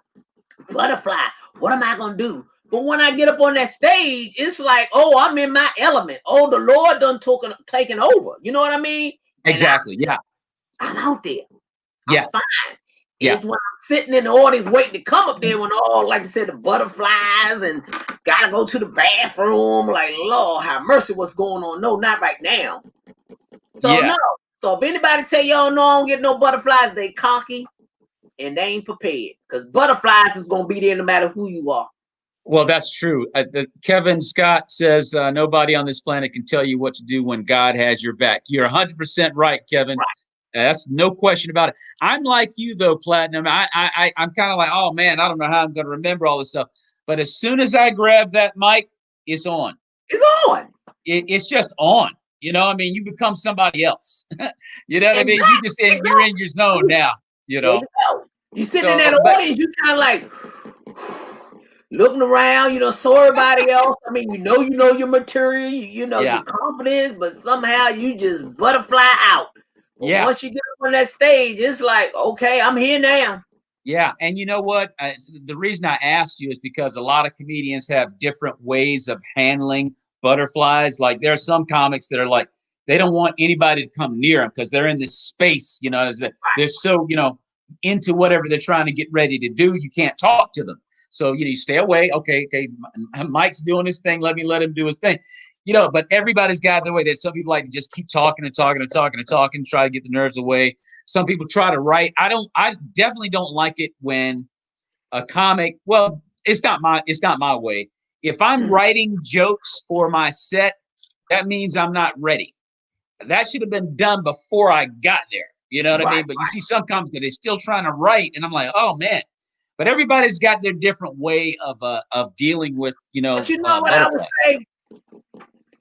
Butterfly. What am I gonna do? But when I get up on that stage, it's like, oh, I'm in my element. Oh, the Lord done taken over. You know what I mean? Exactly. I'm out there. I'm fine. It's when I'm sitting in the audience waiting to come up there when all, like I said, the butterflies and gotta go to the bathroom. Like, Lord, have mercy, what's going on? No, not right now. So no. So if anybody tell y'all no, I don't get no butterflies, they cocky and they ain't prepared. Because butterflies is gonna be there no matter who you are. Well, that's true. Kevin Scott says nobody on this planet can tell you what to do when God has your back. You're 100% right, Kevin. Right. That's no question about it. I'm like you though, Platinum. I'm kind of like, oh man, I don't know how I'm going to remember all this stuff. But as soon as I grab that mic, it's on. It's on. It's just on. I mean, you become somebody else. You know what I mean? You're in your zone now. There you go. You sitting in that audience, you kind of like looking around, so everybody else. I mean, you know your material, your confidence, but somehow you just butterfly out. But once you get up on that stage, it's like, okay, I'm here now. Yeah. And you know what? The reason I asked you is because a lot of comedians have different ways of handling butterflies. Like there are some comics that are like, they don't want anybody to come near them because they're in this space, they're so, into whatever they're trying to get ready to do. You can't talk to them. So, you stay away. Okay. Mike's doing his thing. Let him do his thing. But everybody's got their way. There's some people like to just keep talking and talking and talking and talking, try to get the nerves away. Some people try to write. I definitely don't like it when a comic, well, it's not my way. If I'm writing jokes for my set, that means I'm not ready. That should have been done before I got there. You know what I mean? But you see some comics, they're still trying to write. And I'm like, oh man. But everybody's got their different way of dealing with, But you know what I would say?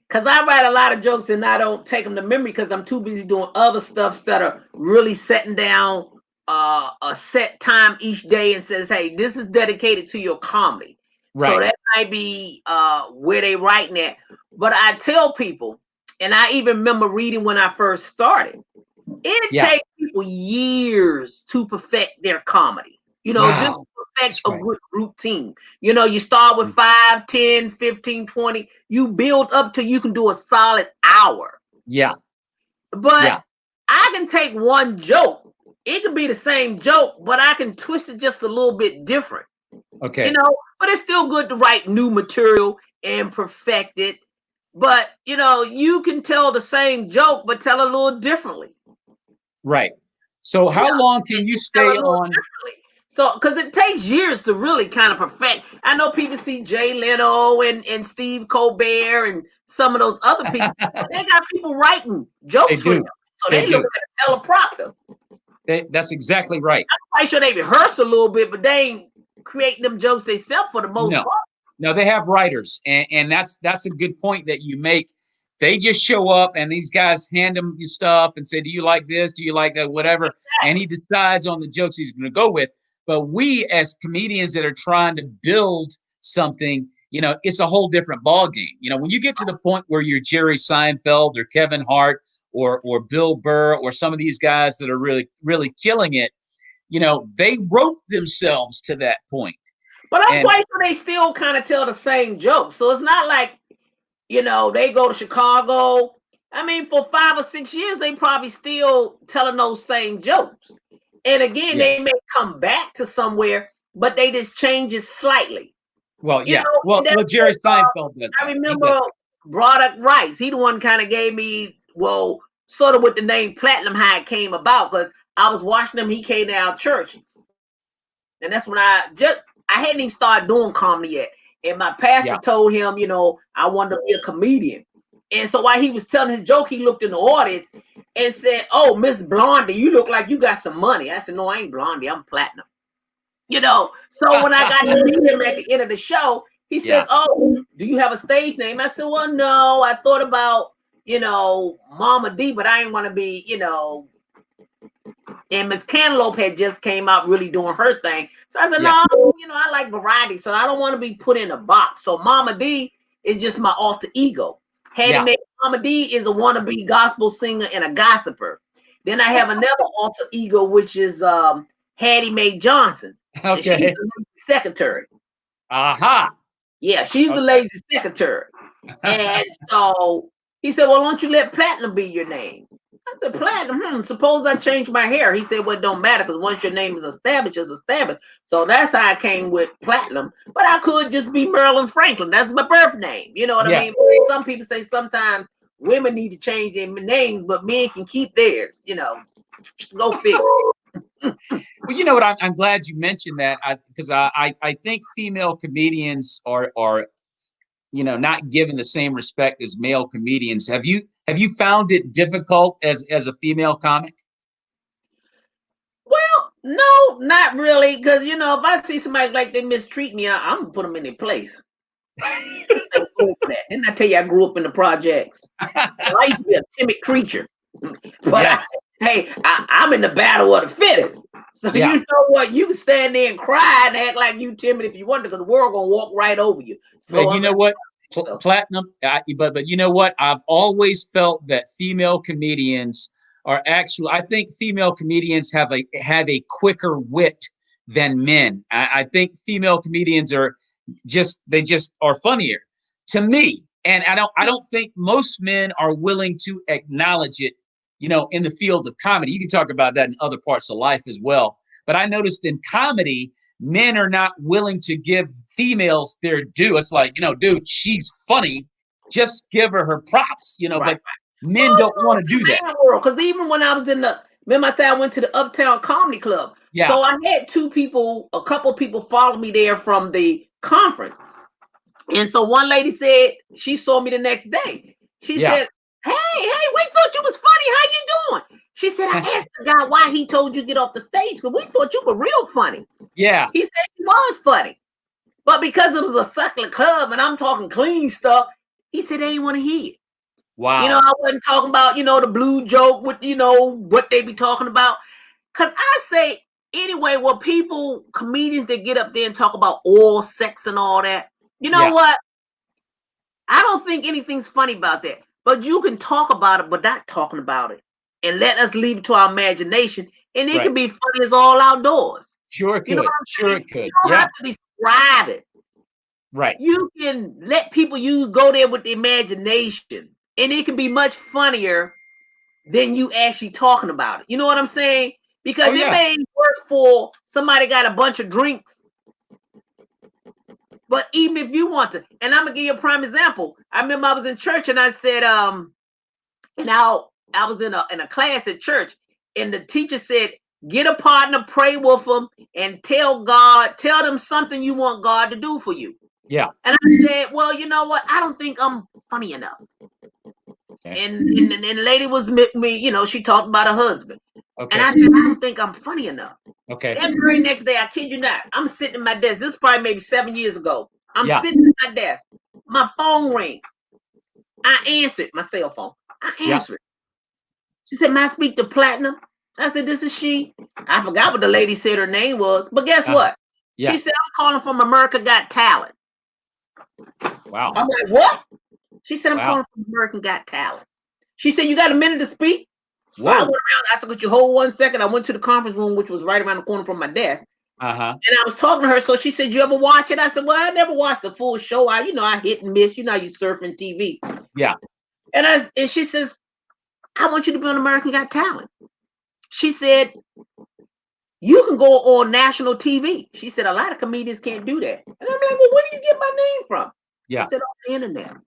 Because I write a lot of jokes and I don't take them to memory because I'm too busy doing other stuff that are really setting down a set time each day and says, hey, this is dedicated to your comedy. Right. So that might be where they writing at. But I tell people, and I even remember reading when I first started, it takes people years to perfect their comedy. Just perfect a good routine. You start with 5, 10, 15, 20. You build up till you can do a solid hour. Yeah. But I can take one joke. It could be the same joke, but I can twist it just a little bit different. Okay. But it's still good to write new material and perfect it. But, you can tell the same joke, but tell a little differently. Right. So how long can you stay on? So, because it takes years to really kind of perfect. I know people see Jay Leno and Steve Colbert and some of those other people. They got people writing jokes for them. So they look at a teleprompter. That's exactly right. I'm quite sure they rehearse a little bit, but they ain't creating them jokes themselves for the most part. No, they have writers. And that's a good point that you make. They just show up and these guys hand him stuff and say, do you like this? Do you like that? Whatever. Exactly. And he decides on the jokes he's going to go with. But we as comedians that are trying to build something, it's a whole different ballgame. When you get to the point where you're Jerry Seinfeld or Kevin Hart or Bill Burr or some of these guys that are really, really killing it, they wrote themselves to that point. But I'm quite sure they still kind of tell the same joke. So it's not like, they go to Chicago. I mean, for 5 or 6 years, they probably still telling those same jokes. And again, they may come back to somewhere, but they just change it slightly. Well, yeah. Well, Jerry Seinfeld does. I remember Broderick Rice. He the one kind of gave me, sort of with the name Platinum how it came about, because I was watching him. He came to our church. And that's when I hadn't even started doing comedy yet. And my pastor told him, I wanted to be a comedian. And so while he was telling his joke, he looked in the audience and said, oh, Miss Blondie, you look like you got some money. I said, no, I ain't Blondie. I'm Platinum. So when I got to meet him at the end of the show, he said, oh, do you have a stage name? I said, well, no, I thought about Mama D, but I didn't want to be, and Miss Cantaloupe had just came out really doing her thing. So I said, no, I like variety. So I don't want to be put in a box. So Mama D is just my alter ego. Hattie Mae Mama D is a wannabe gospel singer and a gossiper. Then I have another alter ego, which is Hattie Mae Johnson. Okay. And she's the secretary. Aha. Yeah, she's the lazy secretary. And so he said, well, don't you let Platinum be your name? I said, Platinum, suppose I change my hair. He said, well, it don't matter because once your name is established, it's established. So that's how I came with Platinum. But I could just be Marilyn Franklin. That's my birth name. You know what I mean? Some people say sometimes women need to change their names, but men can keep theirs. Go figure. Well, you know what? I'm glad you mentioned that because I think female comedians are not given the same respect as male comedians. Have you found it difficult as a female comic? Well, no, not really. Because if I see somebody like they mistreat me, I'm gonna put them in their place. Didn't I tell you I grew up in the projects? I used to be a timid creature, but I'm in the battle of the fittest. So you know what? You can stand there and cry and act like you timid if you want to, because the world gonna walk right over you. So you know what? Platinum, but you know what? I've always felt that female comedians are actually. I think female comedians have a quicker wit than men. I think female comedians are just are funnier to me, and I don't think most men are willing to acknowledge it. In the field of comedy, you can talk about that in other parts of life as well. But I noticed in comedy, men are not willing to give females their due. It's like, dude, she's funny. Just give her props, but men don't want to do that. Because even when I was remember I said I went to the Uptown Comedy Club. Yeah. So I had a couple people follow me there from the conference. And so one lady said, she saw me the next day. She said, hey, we thought you was funny. How you doing? She said, I asked the guy why he told you to get off the stage because we thought you were real funny. Yeah. He said she was funny. But because it was a secular club and I'm talking clean stuff, he said they didn't want to hear it. Wow. I wasn't talking about, the blue joke with, what they be talking about. Because I say, anyway, comedians that get up there and talk about oral sex and all that, you know what? I don't think anything's funny about that. But you can talk about it, but not talking about it. And let us leave it to our imagination. And it can be funny as all outdoors. Sure it could. Sure it could. You don't have to describe it. Right. You can let people go there with the imagination. And it can be much funnier than you actually talking about it. You know what I'm saying? Because it may work for somebody got a bunch of drinks. But even if you want to, and I'm gonna give you a prime example. I remember I was in church and I said, and I was in a class at church, and the teacher said, get a partner, pray with them, and tell them something you want God to do for you. Yeah. And I said, well, you know what? I don't think I'm funny enough. Okay. And the lady was me, she talked about her husband. Okay. And I said, I don't think I'm funny enough. Okay. That very next day, I kid you not, I'm sitting at my desk. This is probably maybe 7 years ago. I'm sitting at my desk. My phone rang. I answered my cell phone. I answered. She said, may I speak to Platinum? I said, this is she. I forgot what the lady said her name was. But guess what? She said, I'm calling from America Got Talent. Wow. I'm like, what? She said, I'm calling from American Got Talent. She said, you got a minute to speak? So I went around. I said, could you hold 1 second? I went to the conference room, which was right around the corner from my desk. And I was talking to her. So she said, you ever watch it? I said, well, I never watched the full show. I hit and miss. You surfing TV. Yeah. And she says, I want you to be on American Got Talent. She said, you can go on national TV. She said, a lot of comedians can't do that. And I'm like, well, where do you get my name from? Yeah. She said, on the internet.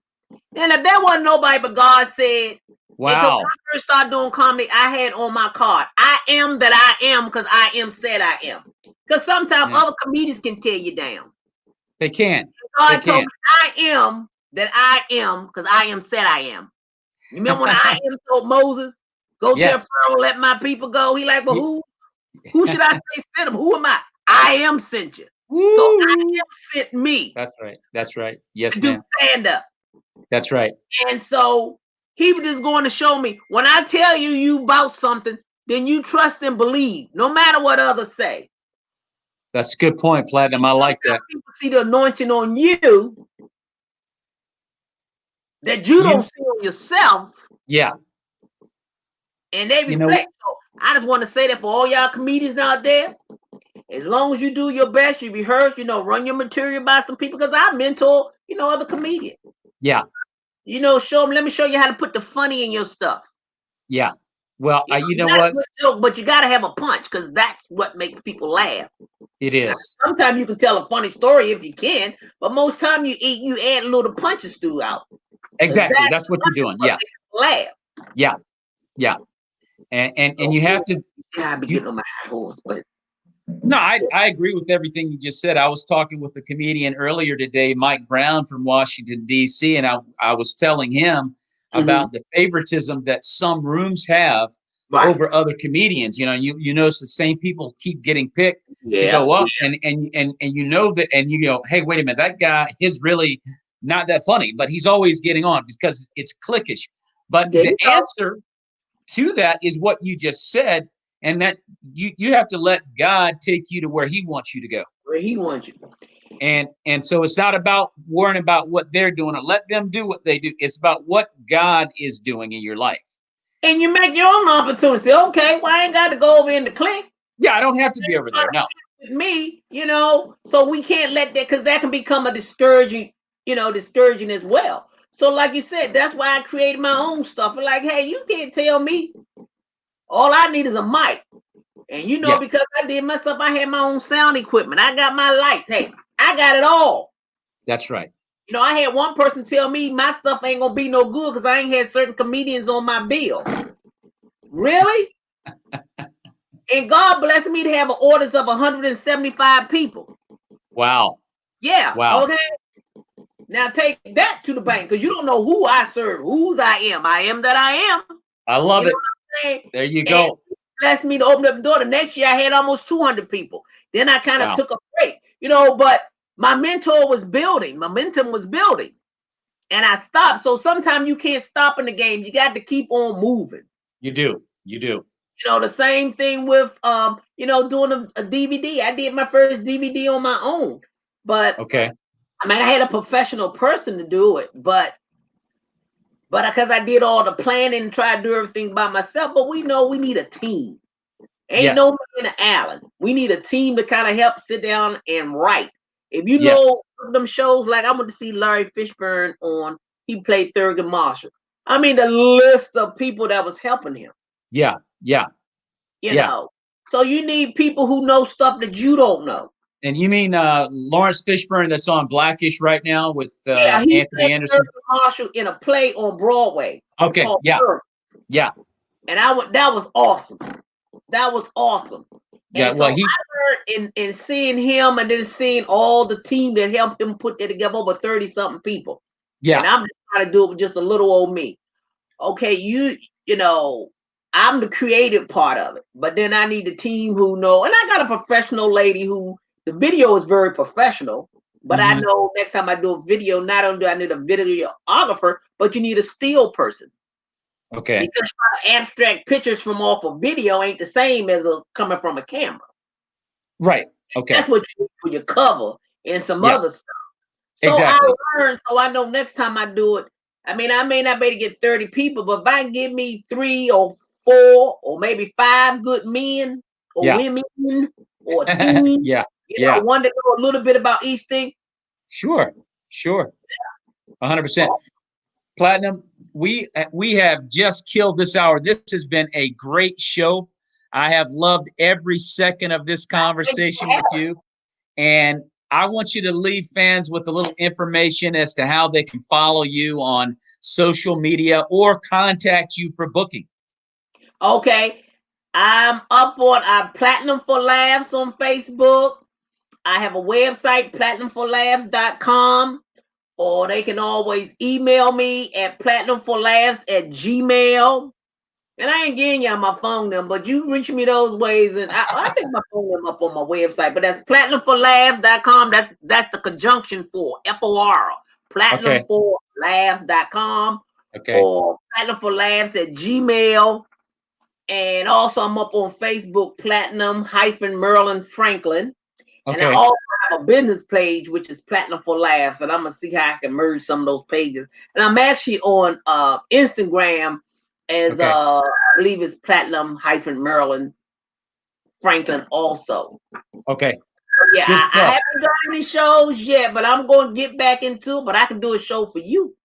And if that wasn't nobody but God said, wow. When I first started doing comedy, I had on my card, I am that I am because I am said I am. Because sometimes other comedians can tear you down. They can. God told me I am that I am because I am said I am. You remember when I am told Moses, go tell Pharaoh, let my people go? He like, well, who should I say sent him? Who am I? I am sent you. Woo. So I am sent me. That's right. That's right. Yes, to do stand up. That's right. And so He was just going to show me, when I tell you you about something, then you trust and believe, no matter what others say. That's a good point, Platinum. I like that. People see the anointing on you that you don't see on yourself. Yeah. And they reflect. So I just want to say that for all y'all comedians out there, as long as you do your best, you rehearse, run your material by some people, because I mentor, other comedians. Yeah. Show them, let me show you how to put the funny in your stuff. Yeah. Well, you know what? Joke, but you got to have a punch, because that's what makes people laugh. It is. Now, sometimes you can tell a funny story if you can, but most time you add little punches throughout. Exactly. That's what you're doing. Yeah. Laugh. Yeah. Yeah. And you have to. Yeah, I be getting on my high horse, but. No, I agree with everything you just said. I was talking with a comedian earlier today, Mike Brown from Washington, D.C., and I was telling him about the favoritism that some rooms have over other comedians. You notice the same people keep getting picked to go up, and you know that, and you go, hey, wait a minute, that guy is really not that funny, but he's always getting on because it's cliquish. But the answer to that is what you just said. And that you have to let God take you to where he wants you to go. Where he wants you. And so it's not about worrying about what they're doing or let them do what they do. It's about what God is doing in your life. And you make your own opportunity. Okay, well, I ain't got to go over in the clique. Yeah, I don't have to be over there. No. With me, so we can't let that, because that can become a discouraging as well. So like you said, that's why I created my own stuff. Like, hey, you can't tell me. All I need is a mic. And because I did my stuff, I had my own sound equipment. I got my lights. Hey, I got it all. That's right. I had one person tell me my stuff ain't gonna be no good because I ain't had certain comedians on my bill. Really? And God blessed me to have orders of 175 people. Wow. Yeah. Wow. Okay. Now take that to the bank, because you don't know who I serve, whose I am. I am that I am. I love it. There you go. Blessed me to open up the door. The next year I had almost 200 people. Then I kind of took a break, but my mentor was building. Momentum was building. And I stopped. So sometimes you can't stop in the game. You got to keep on moving. You do. You do. The same thing with doing a DVD. I did my first DVD on my own. But okay. I mean, I had a professional person to do it, but because I did all the planning and tried to do everything by myself. But we know we need a team. Ain't no man in Allen. We need a team to kind of help sit down and write. If you know them shows, like I went to see Larry Fishburne on, he played Thurgood Marshall. I mean, the list of people that was helping him. Yeah, yeah. You know, so you need people who know stuff that you don't know. And you mean Lawrence Fishburne that's on Blackish right now with Anthony Anderson? Thurgood Marshall in a play on Broadway. Okay, yeah. Yeah. And that was awesome. That was awesome. Yeah, and so I heard in seeing him and then seeing all the team that helped him put that together, over 30-something people. Yeah. And I'm just trying to do it with just a little old me. Okay, you know, I'm the creative part of it, but then I need a team who know, and I got a professional lady who, the video is very professional, but I know next time I do a video, not only do I need a videographer, but you need a still person. Okay. Because abstract pictures from off a video ain't the same as coming from a camera. Right. Okay. That's what you need for your cover and some other stuff. So exactly. I learned, so I know next time I do it, I mean, I may not be able to get 30 people, but if I can give me 3 or 4 or maybe 5 good men or women or a team, one that know a little bit about each thing. Sure. 100%. Platinum, we have just killed this hour. This has been a great show. I have loved every second of this conversation with you. And I want you to leave fans with a little information as to how they can follow you on social media or contact you for booking. Okay. I'm up on Platinum for Laughs on Facebook. I have a website, platinumforlaughs.com, or they can always email me at platinumforlaughs@gmail.com. And I ain't getting y'all my phone number, but you reach me those ways, and I think my phone number up on my website, but that's platinumforlaughs.com. That's the conjunction for FOR, platinumforlaughs.com. Okay. or Platinum for Laughs at Gmail. And also I'm up on Facebook, Platinum-Merlin Franklin. And I Okay. also have a business page, which is Platinum for Laughs. And I'm going to see how I can merge some of those pages. And I'm actually on Instagram as, I believe it's Platinum-Merlin Franklin also. Okay. Yeah, I haven't done any shows yet, but I'm going to get back into it. But I can do a show for you.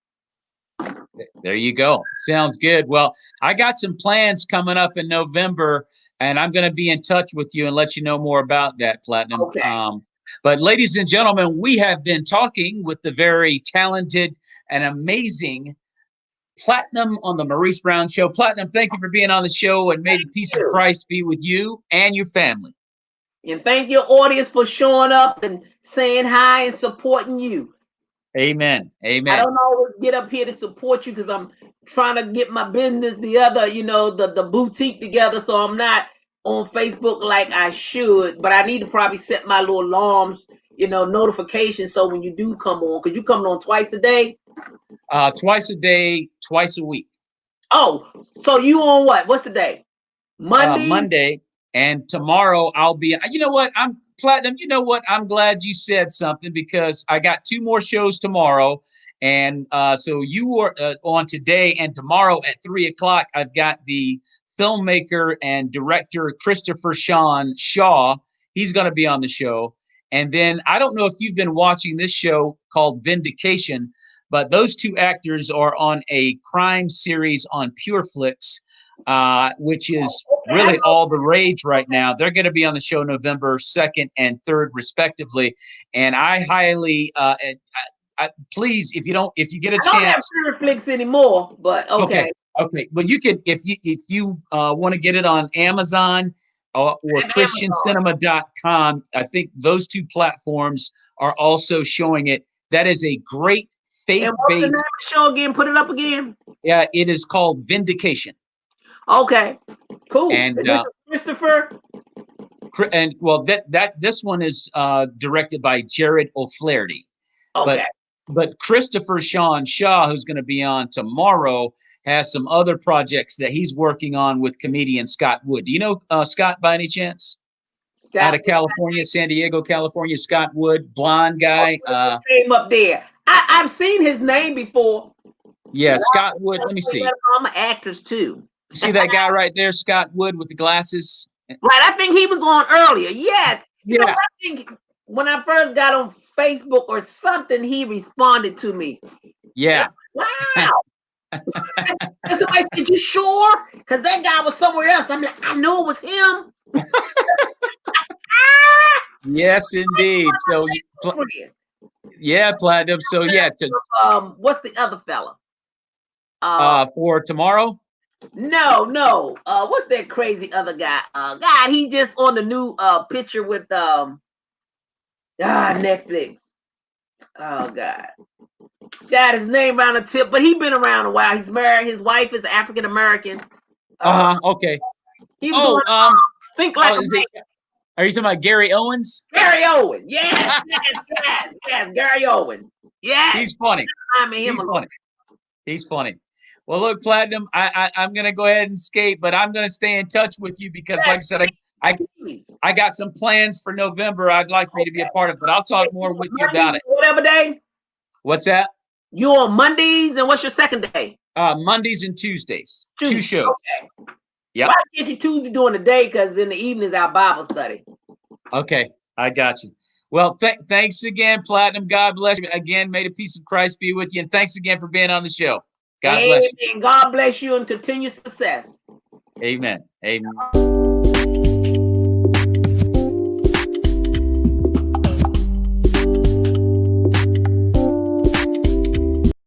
There you go. Sounds good. Well, I got some plans coming up in November, and I'm going to be in touch with you and let you know more about that, Platinum. Okay. But ladies and gentlemen, we have been talking with the very talented and amazing Platinum on the Maurice Brown Show. Platinum, thank you for being on the show, and may the peace of Christ be with you and your family. And thank your audience for showing up and saying hi and supporting you. Amen. Amen. I don't always get up here to support you because I'm trying to get my business, the boutique together. So I'm not on Facebook like I should, but I need to probably set my little alarms, notifications. So when you do come on, because you coming on twice a day? Twice a day, twice a week. Oh, so you on what? What's the day? Monday? Monday. And tomorrow I'll be, you know what? I'm Platinum. You know what? I'm glad you said something because I got 2 more shows tomorrow. And so you are on today and tomorrow at 3:00. I've got the filmmaker and director Christopher Sean Shaw. He's going to be on the show. And then I don't know if you've been watching this show called Vindication, but those 2 actors are on a crime series on PureFlix, which is really all the rage right now. They're going to be on the show November 2nd and 3rd, respectively. And I highly, please, if you get a chance, I don't have PureFlix anymore, but okay. Okay, but you could if you want to get it on Amazon or ChristianCinema.com. I think those 2 platforms are also showing it. That is a great faith-based. And what's the name of the show again? Put it up again. Yeah, it is called Vindication. Okay, cool. And Christopher. And well, this one is directed by Jared O'Flaherty. Okay. But Christopher Sean Shaw, who's going to be on tomorrow, has some other projects that he's working on with comedian Scott Wood. Do you know Scott by any chance? Scott out of California, San Diego, California. Scott Wood, blonde guy. Came up there. I've seen his name before. Yeah, Scott Wood. Let me see. I'm actors too. You see that guy right there, Scott Wood with the glasses? Right, I think he was on earlier. Yes. Yeah. I think when I first got on Facebook or something, he responded to me. Yeah. Wow. And somebody said, "You sure?" Because that guy was somewhere else. I'm like, I know it was him. Yes, indeed. So, yeah, Platinum. So, yes. What's the other fella? For tomorrow? No. What's that crazy other guy? God, he just on the new picture with Netflix. Oh God. Got his name around the tip, but he been around a while. He's married. His wife is African American. Okay. He was doing, think like a man. Are you talking about Gary Owens? Gary Owen. Yes. Gary Owen. Yes. He's funny. He's funny. Well, look, Platinum, I'm going to go ahead and skate, but I'm going to stay in touch with you because, like I said, I got some plans for November I'd like for you to be a part of, but I'll talk more with you about it. Whatever day? What's that? You on Mondays, and what's your second day? Mondays and Tuesdays. 2 shows. Okay. Yeah. Why can't you Tuesday during the day? Because in the evening is our Bible study. Okay, I got you. Well, thanks again, Platinum. God bless you. Again, may the peace of Christ be with you, and thanks again for being on the show. God bless you. God bless you and continued success. Amen. Amen.